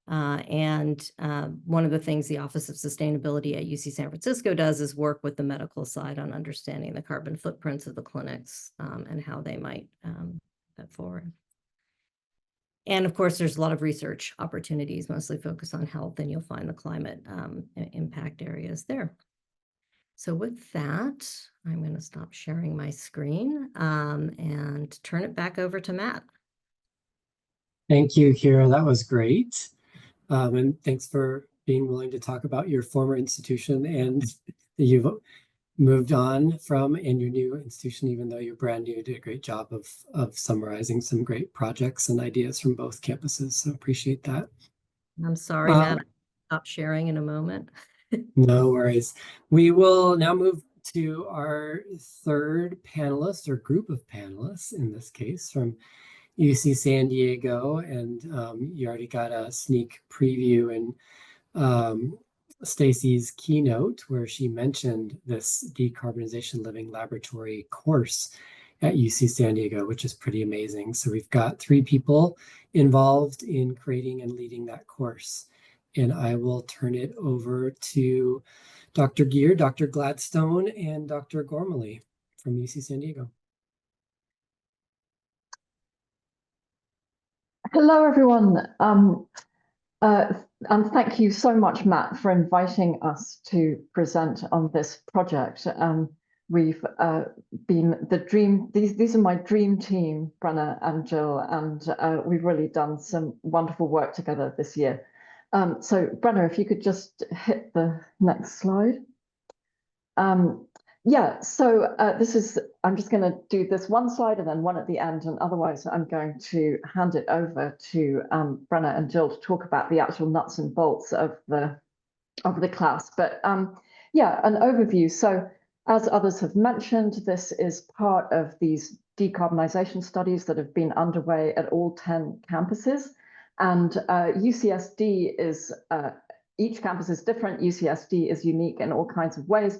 And one of the things the Office of Sustainability at UC San Francisco does is work with the medical side on understanding the carbon footprints of the clinics and how they might put forward. And of course, there's a lot of research opportunities, mostly focused on health, and you'll find the climate impact areas there. So with that, I'm going to stop sharing my screen and turn it back over to Matt. Thank you, Kira. That was great. And thanks for being willing to talk about your former institution and you've moved on from and your new institution, even though you're brand new. You did a great job of summarizing some great projects and ideas from both campuses. So appreciate that. I'm sorry, Matt. I'll stop sharing in a moment. No worries. We will now move to our third panelist, or group of panelists in this case, from UC San Diego. And you already got a sneak preview in Stacy's keynote, where she mentioned this Decarbonization Living Laboratory course at UC San Diego, which is pretty amazing. So we've got 3 people involved in creating and leading that course. And I will turn it over to Dr. Gere, Dr. Gladstone, and Dr. Gormally from UC San Diego. Hello, everyone. And thank you so much, Matt, for inviting us to present on this project. We've been the dream, these are my dream team, Brenna and Jill, and we've really done some wonderful work together this year. So Brenna, if you could just hit the next slide. Yeah, so I'm just going to do this one slide and then one at the end, and otherwise I'm going to hand it over to Brenna and Jill to talk about the actual nuts and bolts of the class. But yeah, an overview. So as others have mentioned, this is part of these decarbonization studies that have been underway at all 10 campuses. And UCSD is, each campus is different. UCSD is unique in all kinds of ways.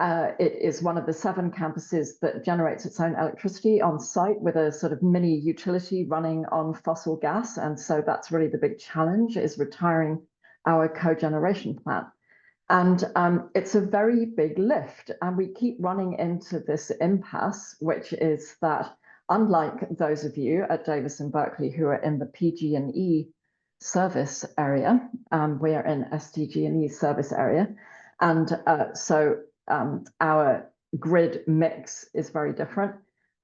It is one of the 7 campuses that generates its own electricity on site with a sort of mini utility running on fossil gas. And so that's really the big challenge, is retiring our cogeneration plant. And it's a very big lift. And we keep running into this impasse, which is that unlike those of you at Davis and Berkeley who are in the PG&E service area, we are in SDG&E service area. And so our grid mix is very different.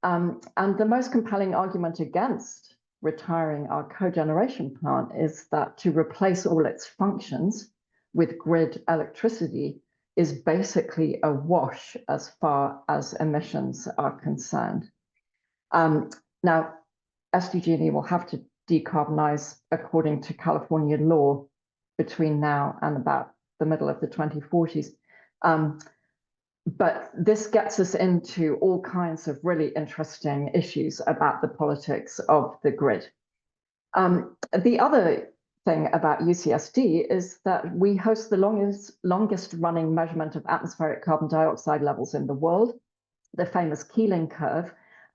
And the most compelling argument against retiring our cogeneration plant is that to replace all its functions with grid electricity is basically a wash as far as emissions are concerned. Now, SDG&E will have to decarbonize according to California law between now and about the middle of the 2040s. But this gets us into all kinds of really interesting issues about the politics of the grid. The other thing about UCSD is that we host the longest running measurement of atmospheric carbon dioxide levels in the world, the famous Keeling curve.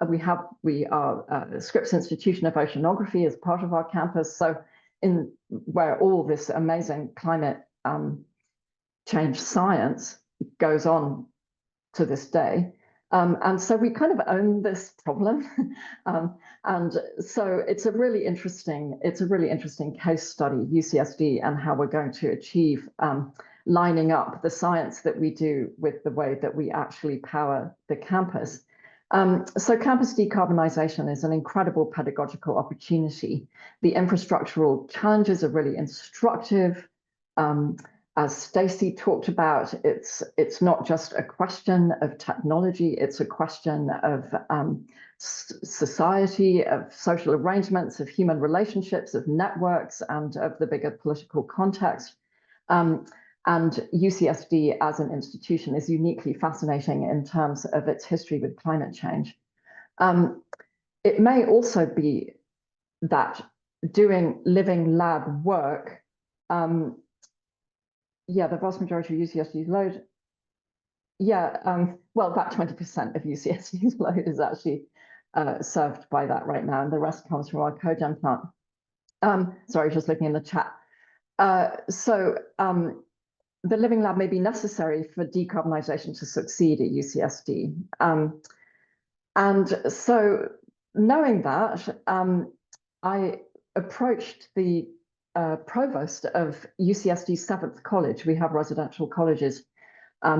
We are the Scripps Institution of Oceanography as part of our campus. So where all this amazing climate change science goes on to this day. And so we kind of own this problem. And so it's a really interesting case study, UCSD, and how we're going to achieve lining up the science that we do with the way that we actually power the campus. So campus decarbonization is an incredible pedagogical opportunity. The infrastructural challenges are really instructive. As Stacy talked about, it's not just a question of technology, it's a question of society, of social arrangements, of human relationships, of networks, and of the bigger political context. And UCSD as an institution is uniquely fascinating in terms of its history with climate change. It may also be that doing living lab work, yeah, the vast majority of UCSD's load well, about 20% of UCSD's load is actually served by that right now, and the rest comes from our cogen plant. Sorry, just looking in the chat. The Living Lab may be necessary for decarbonisation to succeed at UCSD. And so knowing that, I approached the provost of UCSD's 7th College. We have residential colleges,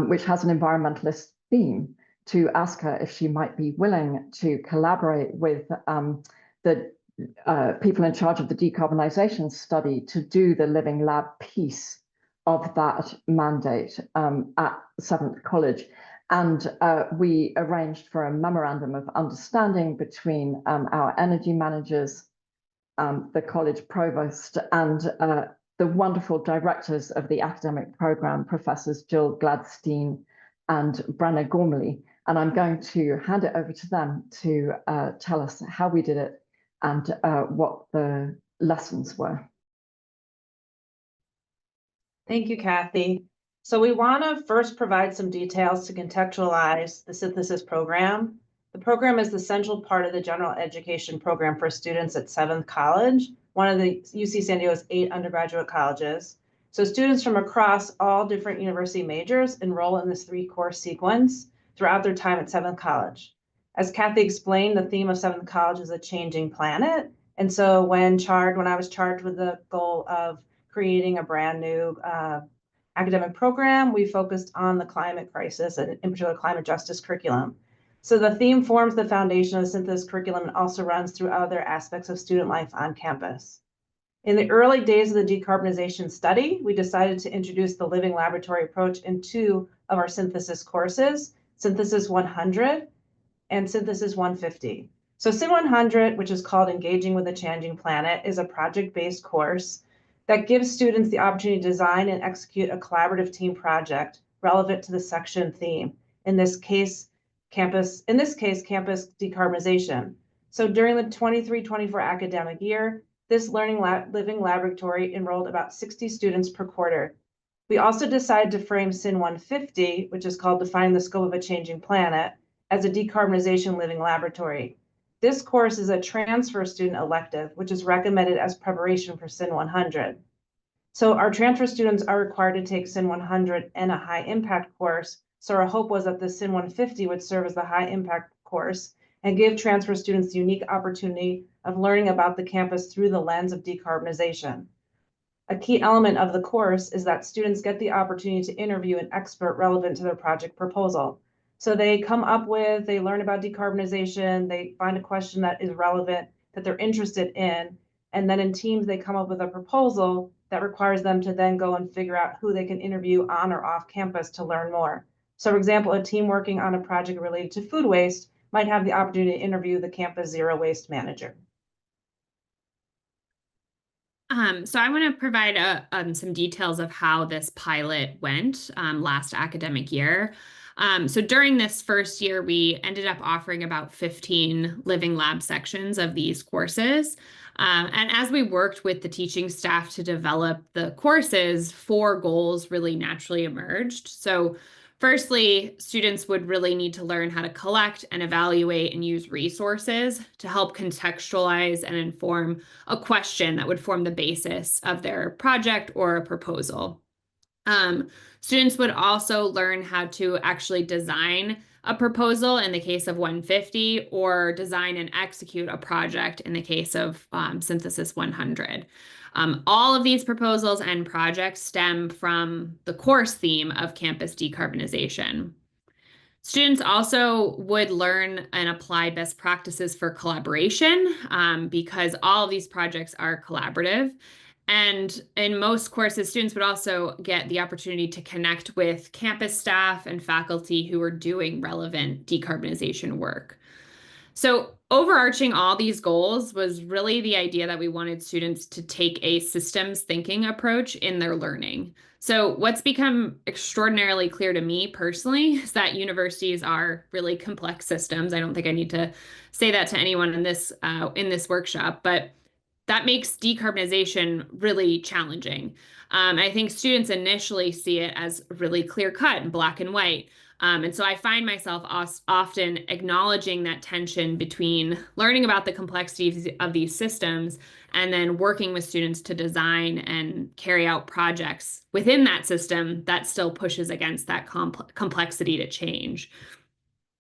which has an environmentalist theme, to ask her if she might be willing to collaborate with the people in charge of the decarbonisation study to do the Living Lab piece of that mandate at 7th College. And we arranged for a memorandum of understanding between our energy managers, the college provost, and the wonderful directors of the academic program, Professors Jill Gladstein and Brenna Gormally. And I'm going to hand it over to them to tell us how we did it and what the lessons were. Thank you, Cathy. So we want to first provide some details to contextualize the synthesis program. The program is the central part of the general education program for students at 7th College, one of the UC San Diego's 8 undergraduate colleges. So students from across all different university majors enroll in this 3-course sequence throughout their time at 7th College. As Cathy explained, the theme of 7th College is a changing planet. And so when I was charged with the goal of creating a brand new academic program, we focused on the climate crisis and in particular climate justice curriculum. So the theme forms the foundation of the synthesis curriculum and also runs through other aspects of student life on campus. In the early days of the decarbonization study, we decided to introduce the living laboratory approach in 2 of our synthesis courses, Synthesis 100 and Synthesis 150. So Syn 100, which is called Engaging with a Changing Planet, is a project-based course that gives students the opportunity to design and execute a collaborative team project relevant to the section theme. In this case, campus decarbonization. So during the 23-24 academic year, this living laboratory enrolled about 60 students per quarter. We also decided to frame Syn 150, which is called Defining the Scope of a Changing Planet, as a decarbonization living laboratory. This course is a transfer student elective, which is recommended as preparation for Syn 100. So our transfer students are required to take Syn 100 and a high impact course. So our hope was that the Syn 150 would serve as the high impact course and give transfer students the unique opportunity of learning about the campus through the lens of decarbonization. A key element of the course is that students get the opportunity to interview an expert relevant to their project proposal. So they learn about decarbonization, they find a question that is relevant, that they're interested in, and then in teams, they come up with a proposal that requires them to then go and figure out who they can interview on or off campus to learn more. So for example, a team working on a project related to food waste might have the opportunity to interview the campus zero waste manager. So I want to provide some details of how this pilot went last academic year. So during this first year, we ended up offering about 15 living lab sections of these courses. And as we worked with the teaching staff to develop the courses, 4 goals really naturally emerged. So firstly, students would really need to learn how to collect and evaluate and use resources to help contextualize and inform a question that would form the basis of their project or a proposal. Students would also learn how to actually design a proposal in the case of 150 or design and execute a project in the case of Synthesis 100. All of these proposals and projects stem from the course theme of campus decarbonization. Students also would learn and apply best practices for collaboration because all of these projects are collaborative. And in most courses, students would also get the opportunity to connect with campus staff and faculty who are doing relevant decarbonization work. So overarching all these goals was really the idea that we wanted students to take a systems thinking approach in their learning. So what's become extraordinarily clear to me personally is that universities are really complex systems. I don't think I need to say that to anyone in this workshop, but that makes decarbonization really challenging. I think students initially see it as really clear cut and black and white. And so I find myself often acknowledging that tension between learning about the complexities of these systems and then working with students to design and carry out projects within that system that still pushes against that complexity to change.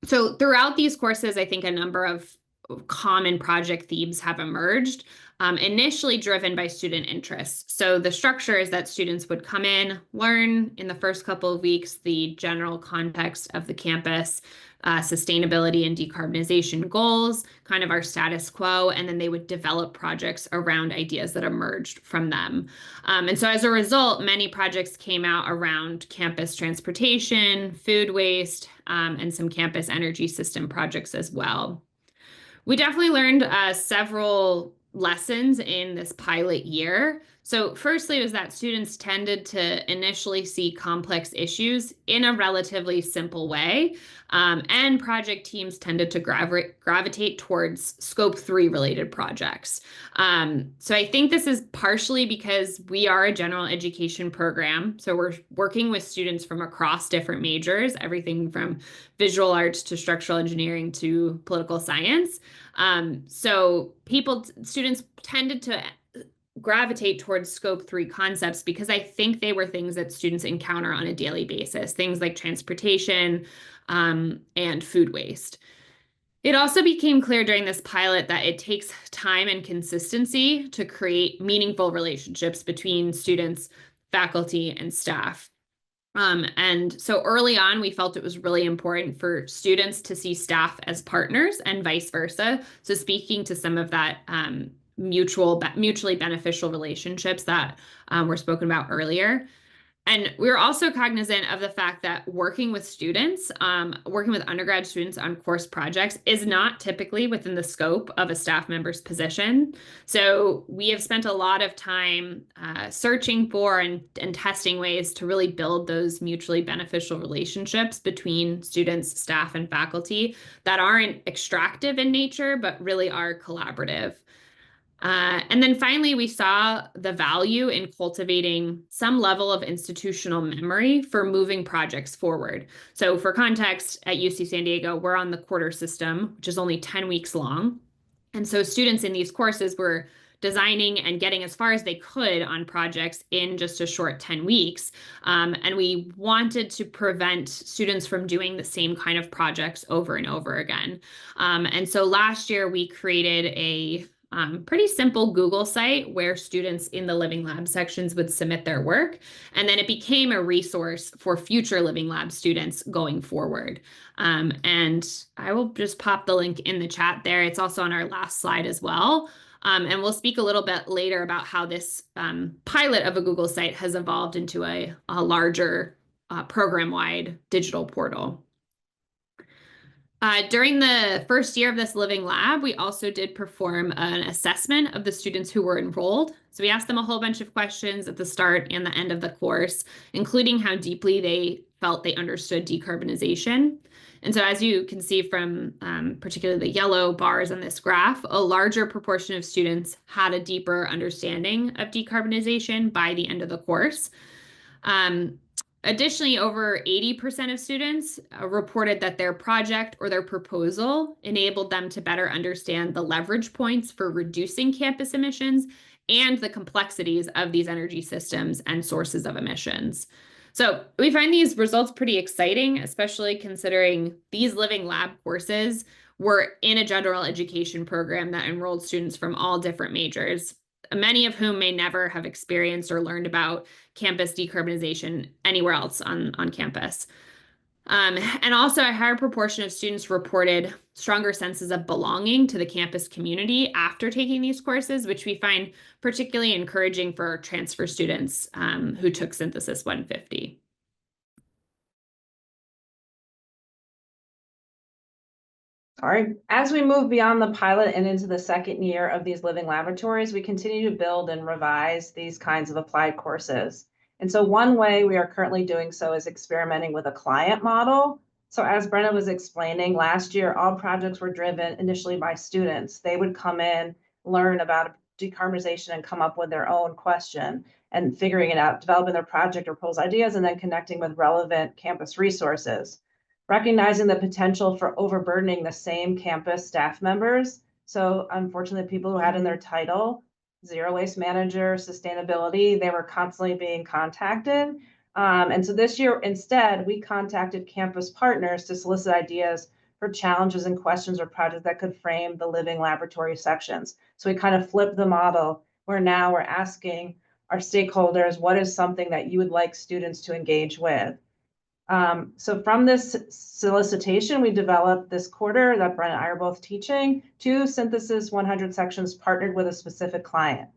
So throughout these courses, I think a number of common project themes have emerged, initially driven by student interests. So the structure is that students would come in, learn in the first couple of weeks the general context of the campus, sustainability and decarbonization goals, kind of our status quo, and then they would develop projects around ideas that emerged from them. And so as a result, many projects came out around campus transportation, food waste, and some campus energy system projects as well. We definitely learned several lessons in this pilot year. So firstly was that students tended to initially see complex issues in a relatively simple way, and project teams tended to gravitate towards Scope 3 related projects. So I think this is partially because we are a general education program, so we're working with students from across different majors, everything from visual arts to structural engineering to political science. So students tended to gravitate towards Scope 3 concepts because I think they were things that students encounter on a daily basis, things like transportation, and food waste. It also became clear during this pilot that it takes time and consistency to create meaningful relationships between students, faculty, and staff. And so early on, we felt it was really important for students to see staff as partners and vice versa. So speaking to some of that mutually beneficial relationships that were spoken about earlier. And we were also cognizant of the fact that working with students, working with undergrad students on course projects is not typically within the scope of a staff member's position. So we have spent a lot of time searching for and testing ways to really build those mutually beneficial relationships between students, staff, and faculty that aren't extractive in nature, but really are collaborative. And then finally, we saw the value in cultivating some level of institutional memory for moving projects forward. So for context, at UC San Diego, we're on the quarter system, which is only 10 weeks long. And so students in these courses were designing and getting as far as they could on projects in just a short 10 weeks. And we wanted to prevent students from doing the same kind of projects over and over again. And so last year, we created a pretty simple Google site where students in the Living Lab sections would submit their work. And then it became a resource for future Living Lab students going forward. And I will just pop the link in the chat there. It's also on our last slide as well. And we'll speak a little bit later about how this pilot of a Google site has evolved into a larger program-wide digital portal. During the first year of this Living Lab, we also did perform an assessment of the students who were enrolled. So we asked them a whole bunch of questions at the start and the end of the course, including how deeply they felt they understood decarbonization. And so as you can see from particularly the yellow bars on this graph, a larger proportion of students had a deeper understanding of decarbonization by the end of the course. Additionally, over 80% of students reported that their project or their proposal enabled them to better understand the leverage points for reducing campus emissions and the complexities of these energy systems and sources of emissions. So we find these results pretty exciting, especially considering these Living Lab courses were in a general education program that enrolled students from all different majors, many of whom may never have experienced or learned about campus decarbonization anywhere else on campus. And also a higher proportion of students reported stronger senses of belonging to the campus community after taking these courses, which we find particularly encouraging for transfer students who took Synthesis 150. All right. As we move beyond the pilot and into the second year of these living laboratories, we continue to build and revise these kinds of applied courses. And so one way we are currently doing so is experimenting with a client model. So as Brenna was explaining, last year, all projects were driven initially by students. They would come in, learn about a decarbonization and come up with their own question and figuring it out, developing their project or proposal ideas, and then connecting with relevant campus resources. Recognizing the potential for overburdening the same campus staff members. So unfortunately, people who had in their title, zero waste manager, sustainability, they were constantly being contacted. And so this year, instead, we contacted campus partners to solicit ideas for challenges and questions or projects that could frame the living laboratory sections. So we kind of flipped the model where now we're asking our stakeholders, what is something that you would like students to engage with? So from this solicitation, we developed this quarter that Brenna and I are both teaching 2 Synthesis 100 sections partnered with a specific client.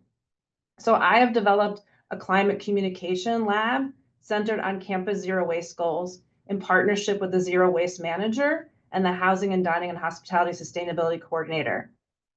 So I have developed a climate communication lab centered on campus zero waste goals in partnership with the Zero Waste Manager and the Housing and Dining and Hospitality Sustainability Coordinator.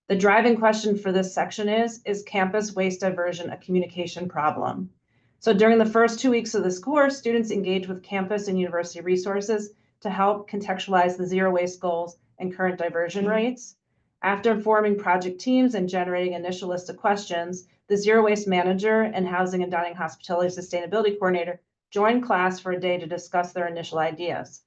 The driving question for this section is campus waste diversion a communication problem? So during the first 2 weeks of this course, students engage with campus and university resources to help contextualize the zero waste goals and current diversion rates. After forming project teams and generating initial list of questions, the Zero Waste Manager and Housing and Dining Hospitality Sustainability Coordinator joined class for a day to discuss their initial ideas.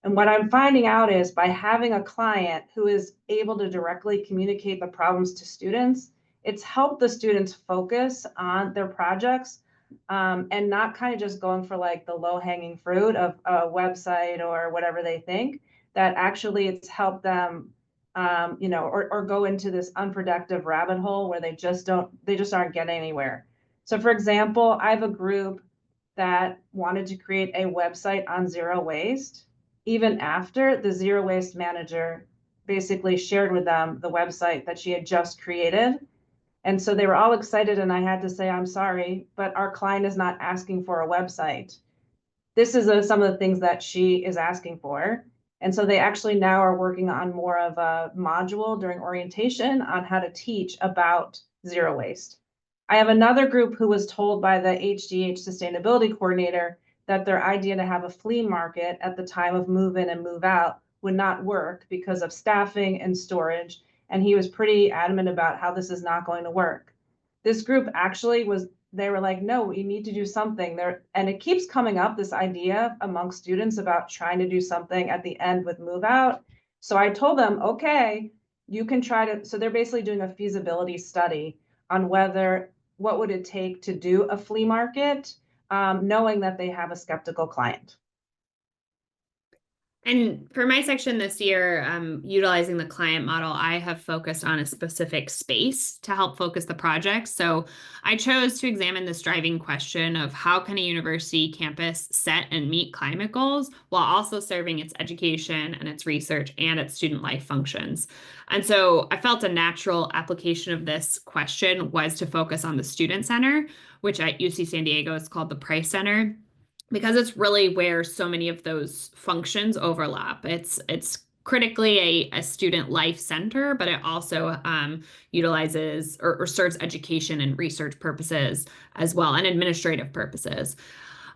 And what I'm finding out is by having a client who is able to directly communicate the problems to students, it's helped the students focus on their projects and not kind of just going for like the low-hanging fruit of a website or whatever they think, that actually it's helped them or go into this unproductive rabbit hole where they just aren't getting anywhere. So for example, I have a group that wanted to create a website on zero waste, even after the Zero Waste Manager basically shared with them the website that she had just created. And so they were all excited, and I had to say, I'm sorry, but our client is not asking for a website. This is some of the things that she is asking for. And so they actually now are working on more of a module during orientation on how to teach about zero waste. I have another group who was told by the HDH Sustainability Coordinator that their idea to have a flea market at the time of move in and move out would not work because of staffing and storage. And he was pretty adamant about how this is not going to work. This group actually they were like, no, we need to do something there. And it keeps coming up, this idea amongst students about trying to do something at the end with move out. So I told them, okay, you can try to, so they're basically doing a feasibility study on what would it take to do a flea market, knowing that they have a skeptical client. And for my section this year, utilizing the client model, I have focused on a specific space to help focus the project. So I chose to examine this driving question of how can a university campus set and meet climate goals while also serving its education and its research and its student life functions. And so I felt a natural application of this question was to focus on the student center, which at UC San Diego is called the Price Center, because it's really where so many of those functions overlap. It's critically a student life center, but it also utilizes or serves education and research purposes as well, and administrative purposes.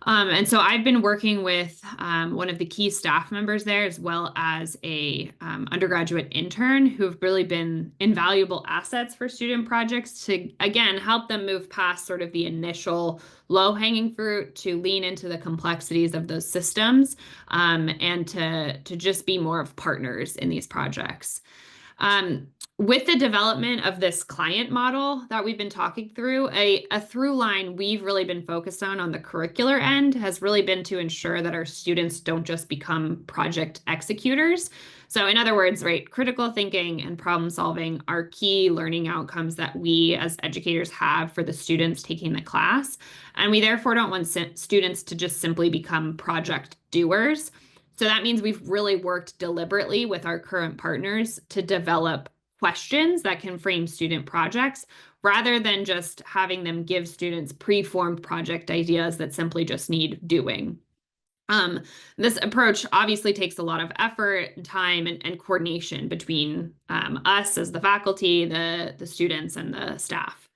And so I've been working with one of the key staff members there, as well as a undergraduate intern who've really been invaluable assets for student projects to, again, help them move past sort of the initial low-hanging fruit to lean into the complexities of those systems and to just be more of partners in these projects. With the development of this client model that we've been talking through, a through line we've really been focused on the curricular end has really been to ensure that our students don't just become project executors. So in other words, right, critical thinking and problem solving are key learning outcomes that we as educators have for the students taking the class. And we therefore don't want students to just simply become project doers. So that means we've really worked deliberately with our current partners to develop questions that can frame student projects rather than just having them give students pre-formed project ideas that simply just need doing. This approach obviously takes a lot of effort, time, and coordination between us as the faculty, the students, and the staff.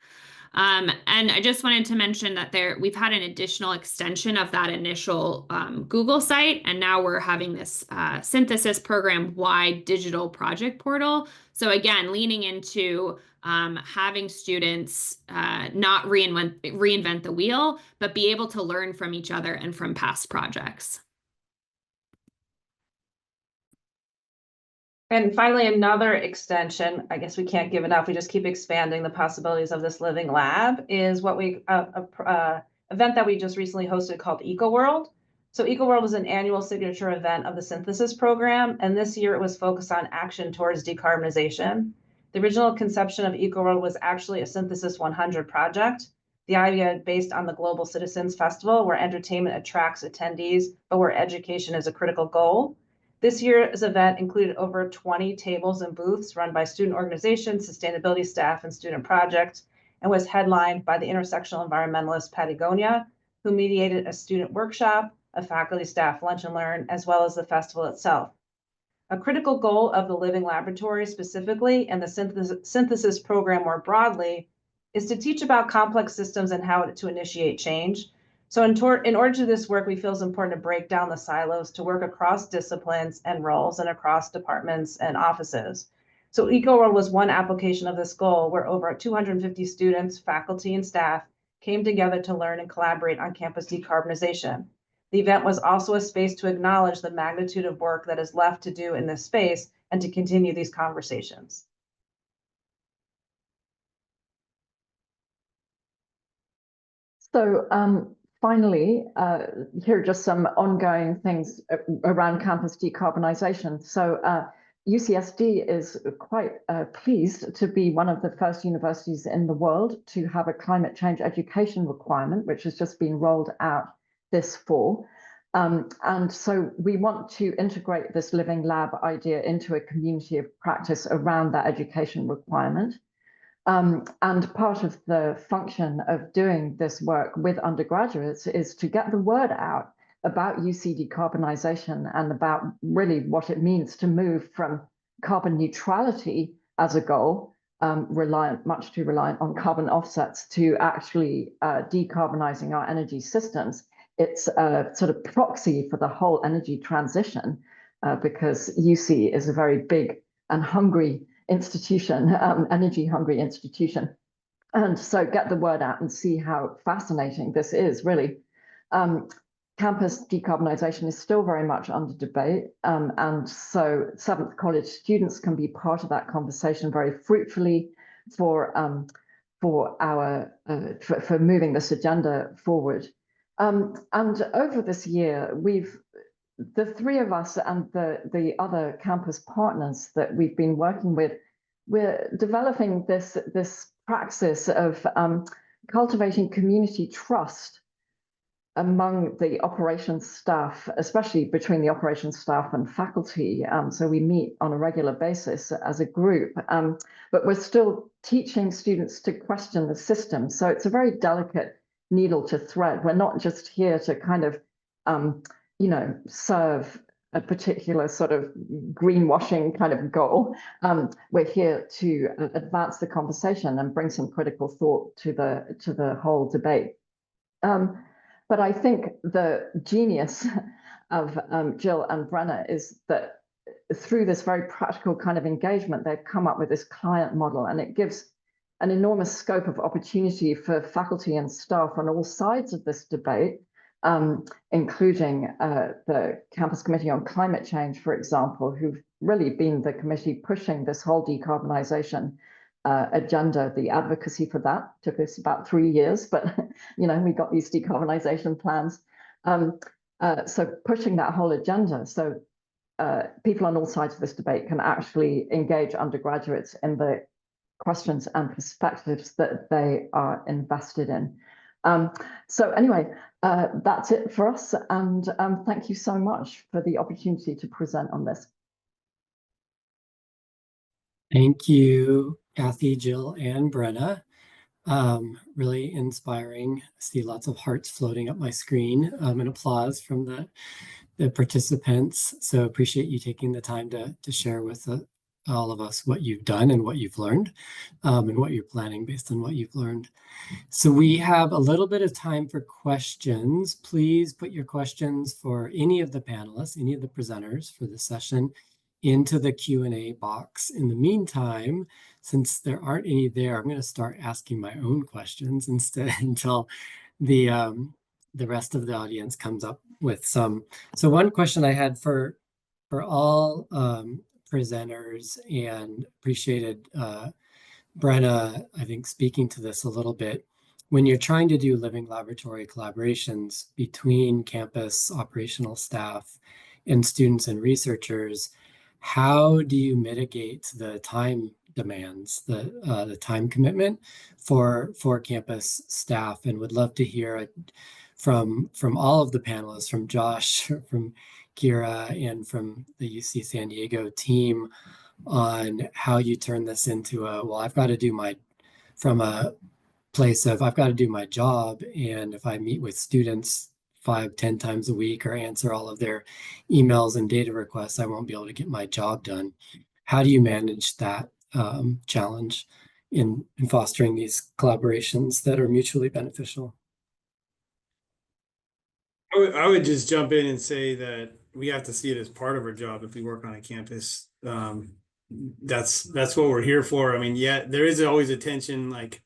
And I just wanted to mention that we've had an additional extension of that initial Google site, and now we're having this synthesis program-wide digital project portal. So again, leaning into having students not reinvent the wheel, but be able to learn from each other and from past projects. And finally, another extension, I guess we can't give enough, we just keep expanding the possibilities of this living lab, is what event that we just recently hosted called EcoWorld. So EcoWorld is an annual signature event of the synthesis program, and this year it was focused on action towards decarbonization. The original conception of EcoWorld was actually a Synthesis 100 project. The idea based on the Global Citizens Festival, where entertainment attracts attendees, but where education is a critical goal. This year's event included over 20 tables and booths run by student organizations, sustainability staff, and student projects, and was headlined by the intersectional environmentalist Patagonia, who mediated a student workshop, a faculty staff lunch and learn, as well as the festival itself. A critical goal of the Living Laboratory specifically, and the synthesis program more broadly, is to teach about complex systems and how to initiate change. So in order to do this work, we feel it's important to break down the silos to work across disciplines and roles and across departments and offices. So EcoWorld was one application of this goal, where over 250 students, faculty, and staff came together to learn and collaborate on campus decarbonization. The event was also a space to acknowledge the magnitude of work that is left to do in this space and to continue these conversations. So finally, here are just some ongoing things around campus decarbonization. So UCSD is quite pleased to be one of the first universities in the world to have a climate change education requirement, which has just been rolled out this fall. And so we want to integrate this living lab idea into a community of practice around that education requirement. And part of the function of doing this work with undergraduates is to get the word out about UC decarbonization and about really what it means to move from carbon neutrality as a goal, much too reliant on carbon offsets, to actually decarbonizing our energy systems. It's a sort of proxy for the whole energy transition because UC is a very big and hungry institution, energy hungry institution. And so get the word out and see how fascinating this is, really. Campus decarbonization is still very much under debate. And so seventh college students can be part of that conversation very fruitfully for moving this agenda forward. And over this year, the three of us and the other campus partners that we've been working with, we're developing this praxis of cultivating community trust among the operations staff, especially between the operations staff and faculty. So we meet on a regular basis as a group, but we're still teaching students to question the system. So it's a very delicate needle to thread. We're not just here to kind of, serve a particular sort of greenwashing kind of goal. We're here to advance the conversation and bring some critical thought to the whole debate. But I think the genius of Jill and Brenna is that through this very practical kind of engagement, they've come up with this client model, and it gives an enormous scope of opportunity for faculty and staff on all sides of this debate, including the Campus Committee on Climate Change, for example, who've really been the committee pushing this whole decarbonization agenda. The advocacy for that took us about 3 years, but we got these decarbonization plans. So pushing that whole agenda, so people on all sides of this debate can actually engage undergraduates in the questions and perspectives that they are invested in. So anyway, that's it for us, and thank you so much for the opportunity to present on this. Thank you, Cathy, Jill, and Brenna. Really inspiring. I see lots of hearts floating up my screen, and applause from the participants. So appreciate you taking the time to share with all of us what you've done and what you've learned, and what you're planning based on what you've learned. So we have a little bit of time for questions. Please put your questions for any of the panelists, any of the presenters for this session into the Q&A box. In the meantime, since there aren't any there, I'm going to start asking my own questions instead until the rest of the audience comes up with some. So one question I had for all presenters, and appreciated Brenna, I think, speaking to this a little bit. When you're trying to do living laboratory collaborations between campus operational staff and students and researchers, how do you mitigate the time demands, the time commitment for campus staff? And would love to hear from all of the panelists, from Josh, from Gere, and from the UC San Diego team, on how you turn this into a, well, I've got to do my, from a place of I've got to do my job, and if I meet with students 5-10 times a week or answer all of their emails and data requests, I won't be able to get my job done. How do you manage that challenge in fostering these collaborations that are mutually beneficial? I would just jump in and say that we have to see it as part of our job if we work on a campus. That's what we're here for. I mean, yeah, there is always a tension, like,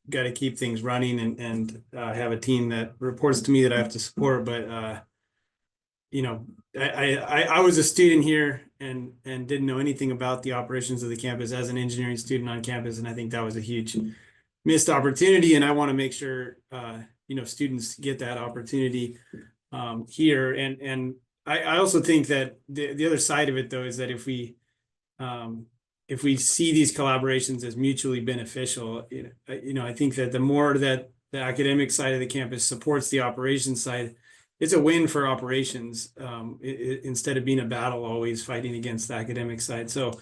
got to keep things running and have a team that reports to me that I have to support. But you know, I was a student here and didn't know anything about the operations of the campus as an engineering student on campus, and I think that was a huge missed opportunity. And I want to make sure you know, students get that opportunity here. And I also think that the other side of it, though, is that if we see these collaborations as mutually beneficial, you know, I think that the more that the academic side of the campus supports the operations side, it's a win for operations, instead of being a battle always fighting against the academic side. So,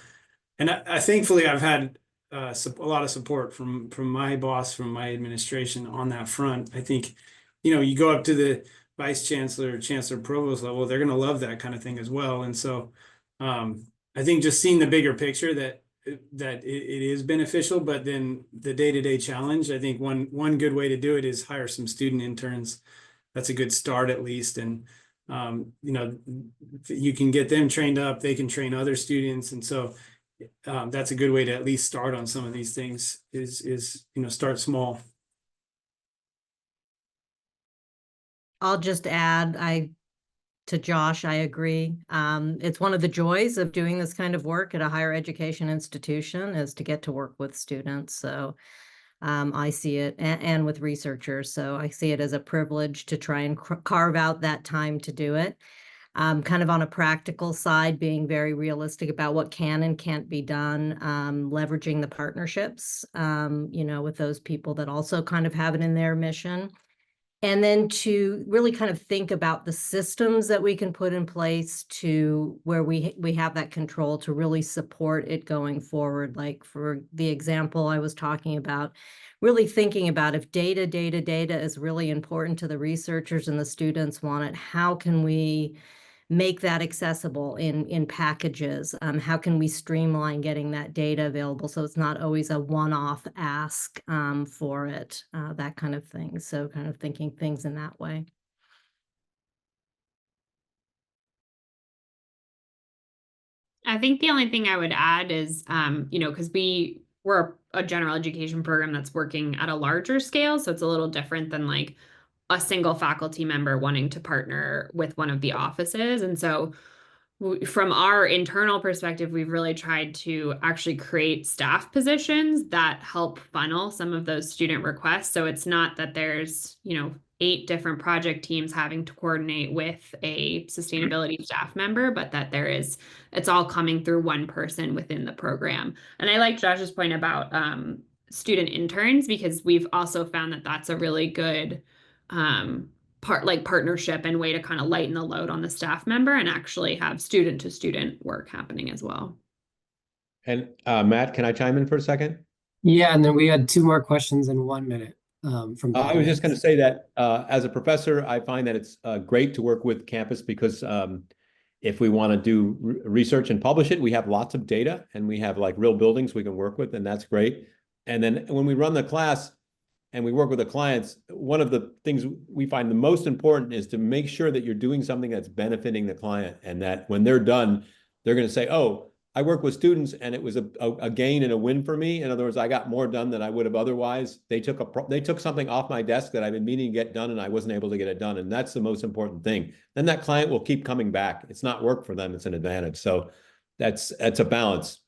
and I thankfully I've had a lot of support from my boss, from my administration on that front. I think, you know, you go up to the vice chancellor, chancellor, provost level, they're going to love that kind of thing as well. And so I think just seeing the bigger picture that it is beneficial, but then the day-to-day challenge, I think one good way to do it is hire some student interns. That's a good start, at least. And you know, you can get them trained up, they can train other students. And so that's a good way to at least start on some of these things, is you know, start small. I'll just add, to Josh, I agree. It's one of the joys of doing this kind of work at a higher education institution, is to get to work with students. So I see it, and with researchers. So I see it as a privilege to try and carve out that time to do it. Kind of on a practical side, being very realistic about what can and can't be done, leveraging the partnerships, you know, with those people that also kind of have it in their mission. And then to really kind of think about the systems that we can put in place to where we have that control to really support it going forward. Like for the example I was talking about, really thinking about if data is really important to the researchers and the students want it, how can we make that accessible in packages? How can we streamline getting that data available so it's not always a one-off ask for it, that kind of thing. So kind of thinking things in that way. I think the only thing I would add is, you know, because we're a general education program that's working at a larger scale, so it's a little different than like a single faculty member wanting to partner with one of the offices. And so from our internal perspective, we've really tried to actually create staff positions that help funnel some of those student requests. So it's not that there's, you know, 8 different project teams having to coordinate with a sustainability staff member, but that it's all coming through one person within the program. And I like Josh's point about student interns, because we've also found that that's a really good partnership and way to kind of lighten the load on the staff member and actually have student to student work happening as well. And Matt, can I chime in for a second? Yeah, and then we had 2 more questions in 1 minute from I was just going to say that as a professor, I find that it's great to work with campus, because If we want to do research and publish it, we have lots of data and we have like real buildings we can work with, and that's great. And then when we run the class and we work with the clients, one of the things we find the most important is to make sure that you're doing something that's benefiting the client, and that when they're done, they're going to say, oh, I work with students and it was a gain and a win for me. In other words, I got more done than I would have otherwise. They took something off my desk that I've been meaning to get done and I wasn't able to get it done. And that's the most important thing. Then that client will keep coming back. It's not work for them, it's an advantage. So that's a balance.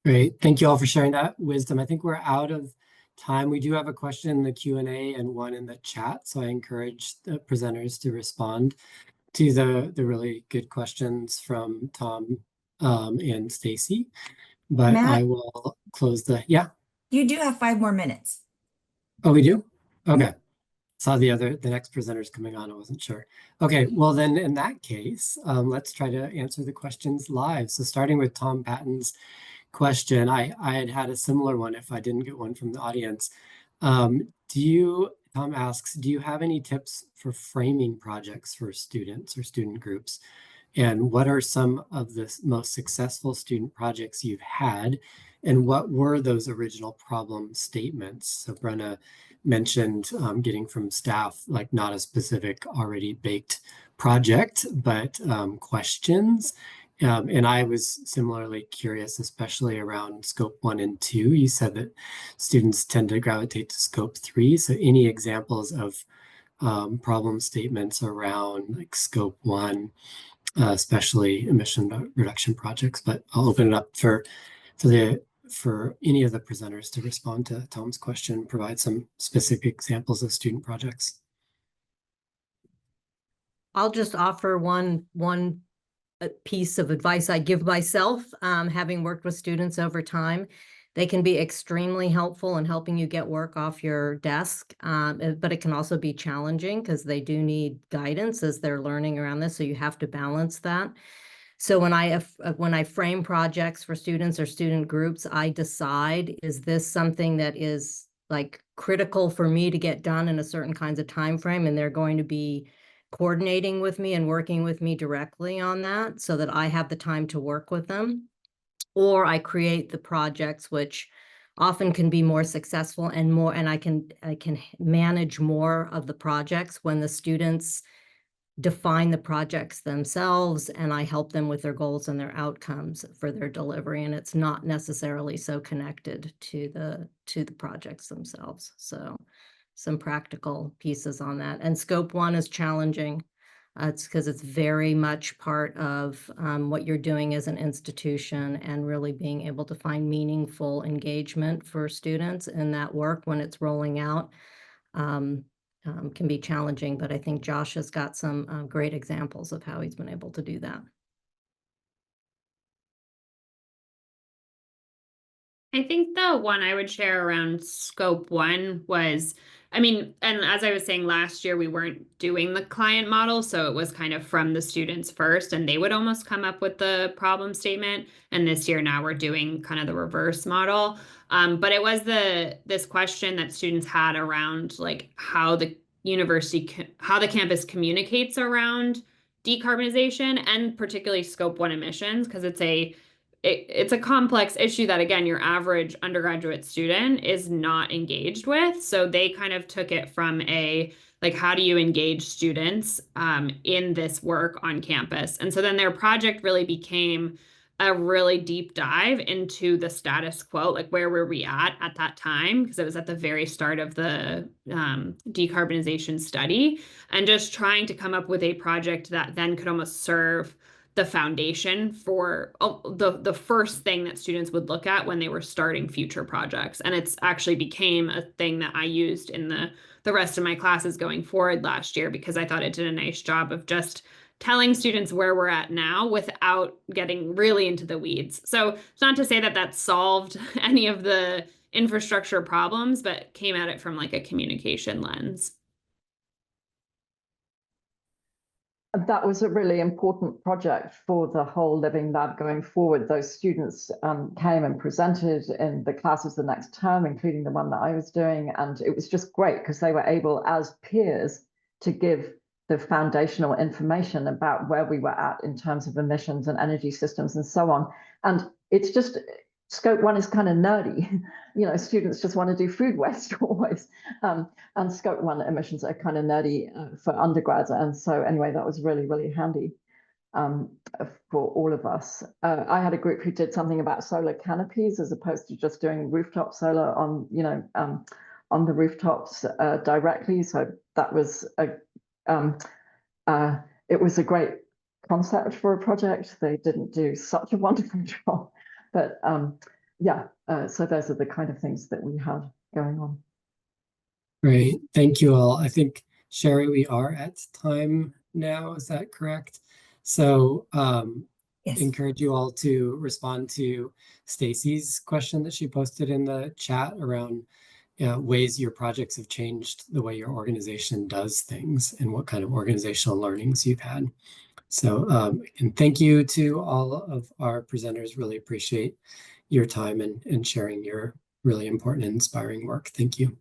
Great. Thank you all for sharing that wisdom. I think we're out of time. We do have a question in the Q&A and one in the chat. So I encourage the presenters to respond to the really good questions from Tom and Stacy. But Matt? I will close the, yeah. You do have 5 more minutes. Oh, we do? Okay. Saw the next presenter's coming on. I wasn't sure. Okay, well then in that case, let's try to answer the questions live. So starting with Tom Patton's question, I had a similar one if I didn't get one from the audience. Tom asks, do you have any tips for framing projects for students or student groups? And what are some of the most successful student projects you've had? And what were those original problem statements? So Brenna mentioned getting from staff, like not a specific already baked project, but questions. And I was similarly curious, especially around scope 1 and 2. You said that students tend to gravitate to scope 3. So any examples of problem statements around like scope 1, especially emission reduction projects? But I'll open it up for any of the presenters to respond to Tom's question, provide some specific examples of student projects. I'll just offer one piece of advice I give myself, having worked with students over time. They can be extremely helpful in helping you get work off your desk, but it can also be challenging because they do need guidance as they're learning around this, so you have to balance that. So when I frame projects for students or student groups, I decide, is this something that is like critical for me to get done in a certain kinds of time frame, and they're going to be coordinating with me and working with me directly on that so that I have the time to work with them. Or I create the projects, which often can be more successful and I can manage more of the projects when the students define the projects themselves and I help them with their goals and their outcomes for their delivery, and it's not necessarily so connected to the projects themselves. So some practical pieces on that. And scope 1 is challenging. It's because it's very much part of what you're doing as an institution, and really being able to find meaningful engagement for students in that work when it's rolling out can be challenging. But I think Josh has got some great examples of how he's been able to do that. I think the one I would share around scope 1 was, I mean, and as I was saying, last year we weren't doing the client model, so it was kind of from the students first, and they would almost come up with the problem statement. And this year now we're doing kind of the reverse model. But it was this question that students had around like how the campus communicates around decarbonization, and particularly scope 1 emissions, because it's a complex issue that, again, your average undergraduate student is not engaged with. So they kind of took it from how do you engage students in this work on campus? And so then their project really became a really deep dive into the status quo, like where were we at that time? Because it was at the very start of the decarbonization study, and just trying to come up with a project that then could almost serve the foundation for the first thing that students would look at when they were starting future projects. And it's actually became a thing that I used in the rest of my classes going forward last year, because I thought it did a nice job of just telling students where we're at now without getting really into the weeds. So it's not to say that that solved any of the infrastructure problems, but came at it from like a communication lens. That was a really important project for the whole Living Lab going forward. Those students came and presented in the classes the next term, including the one that I was doing. And it was just great because they were able, as peers, to give the foundational information about where we were at in terms of emissions and energy systems and so on. And it's just, scope 1 is kind of nerdy. Students just want to do food waste always. And scope 1 emissions are kind of nerdy for undergrads. And so anyway, that was really, really handy for all of us. I had a group who did something about solar canopies as opposed to just doing rooftop solar on the rooftops directly. So that was it was a great concept for a project. They didn't do such a wonderful job, but so those are the kind of things that we have going on. Great, thank you all. I think, Sherry, we are at time now, is that correct? So Yes. encourage you all to respond to Stacy's question that she posted in the chat around ways your projects have changed the way your organization does things and what kind of organizational learnings you've had. So, and thank you to all of our presenters. Really appreciate your time and sharing your really important and inspiring work. Thank you.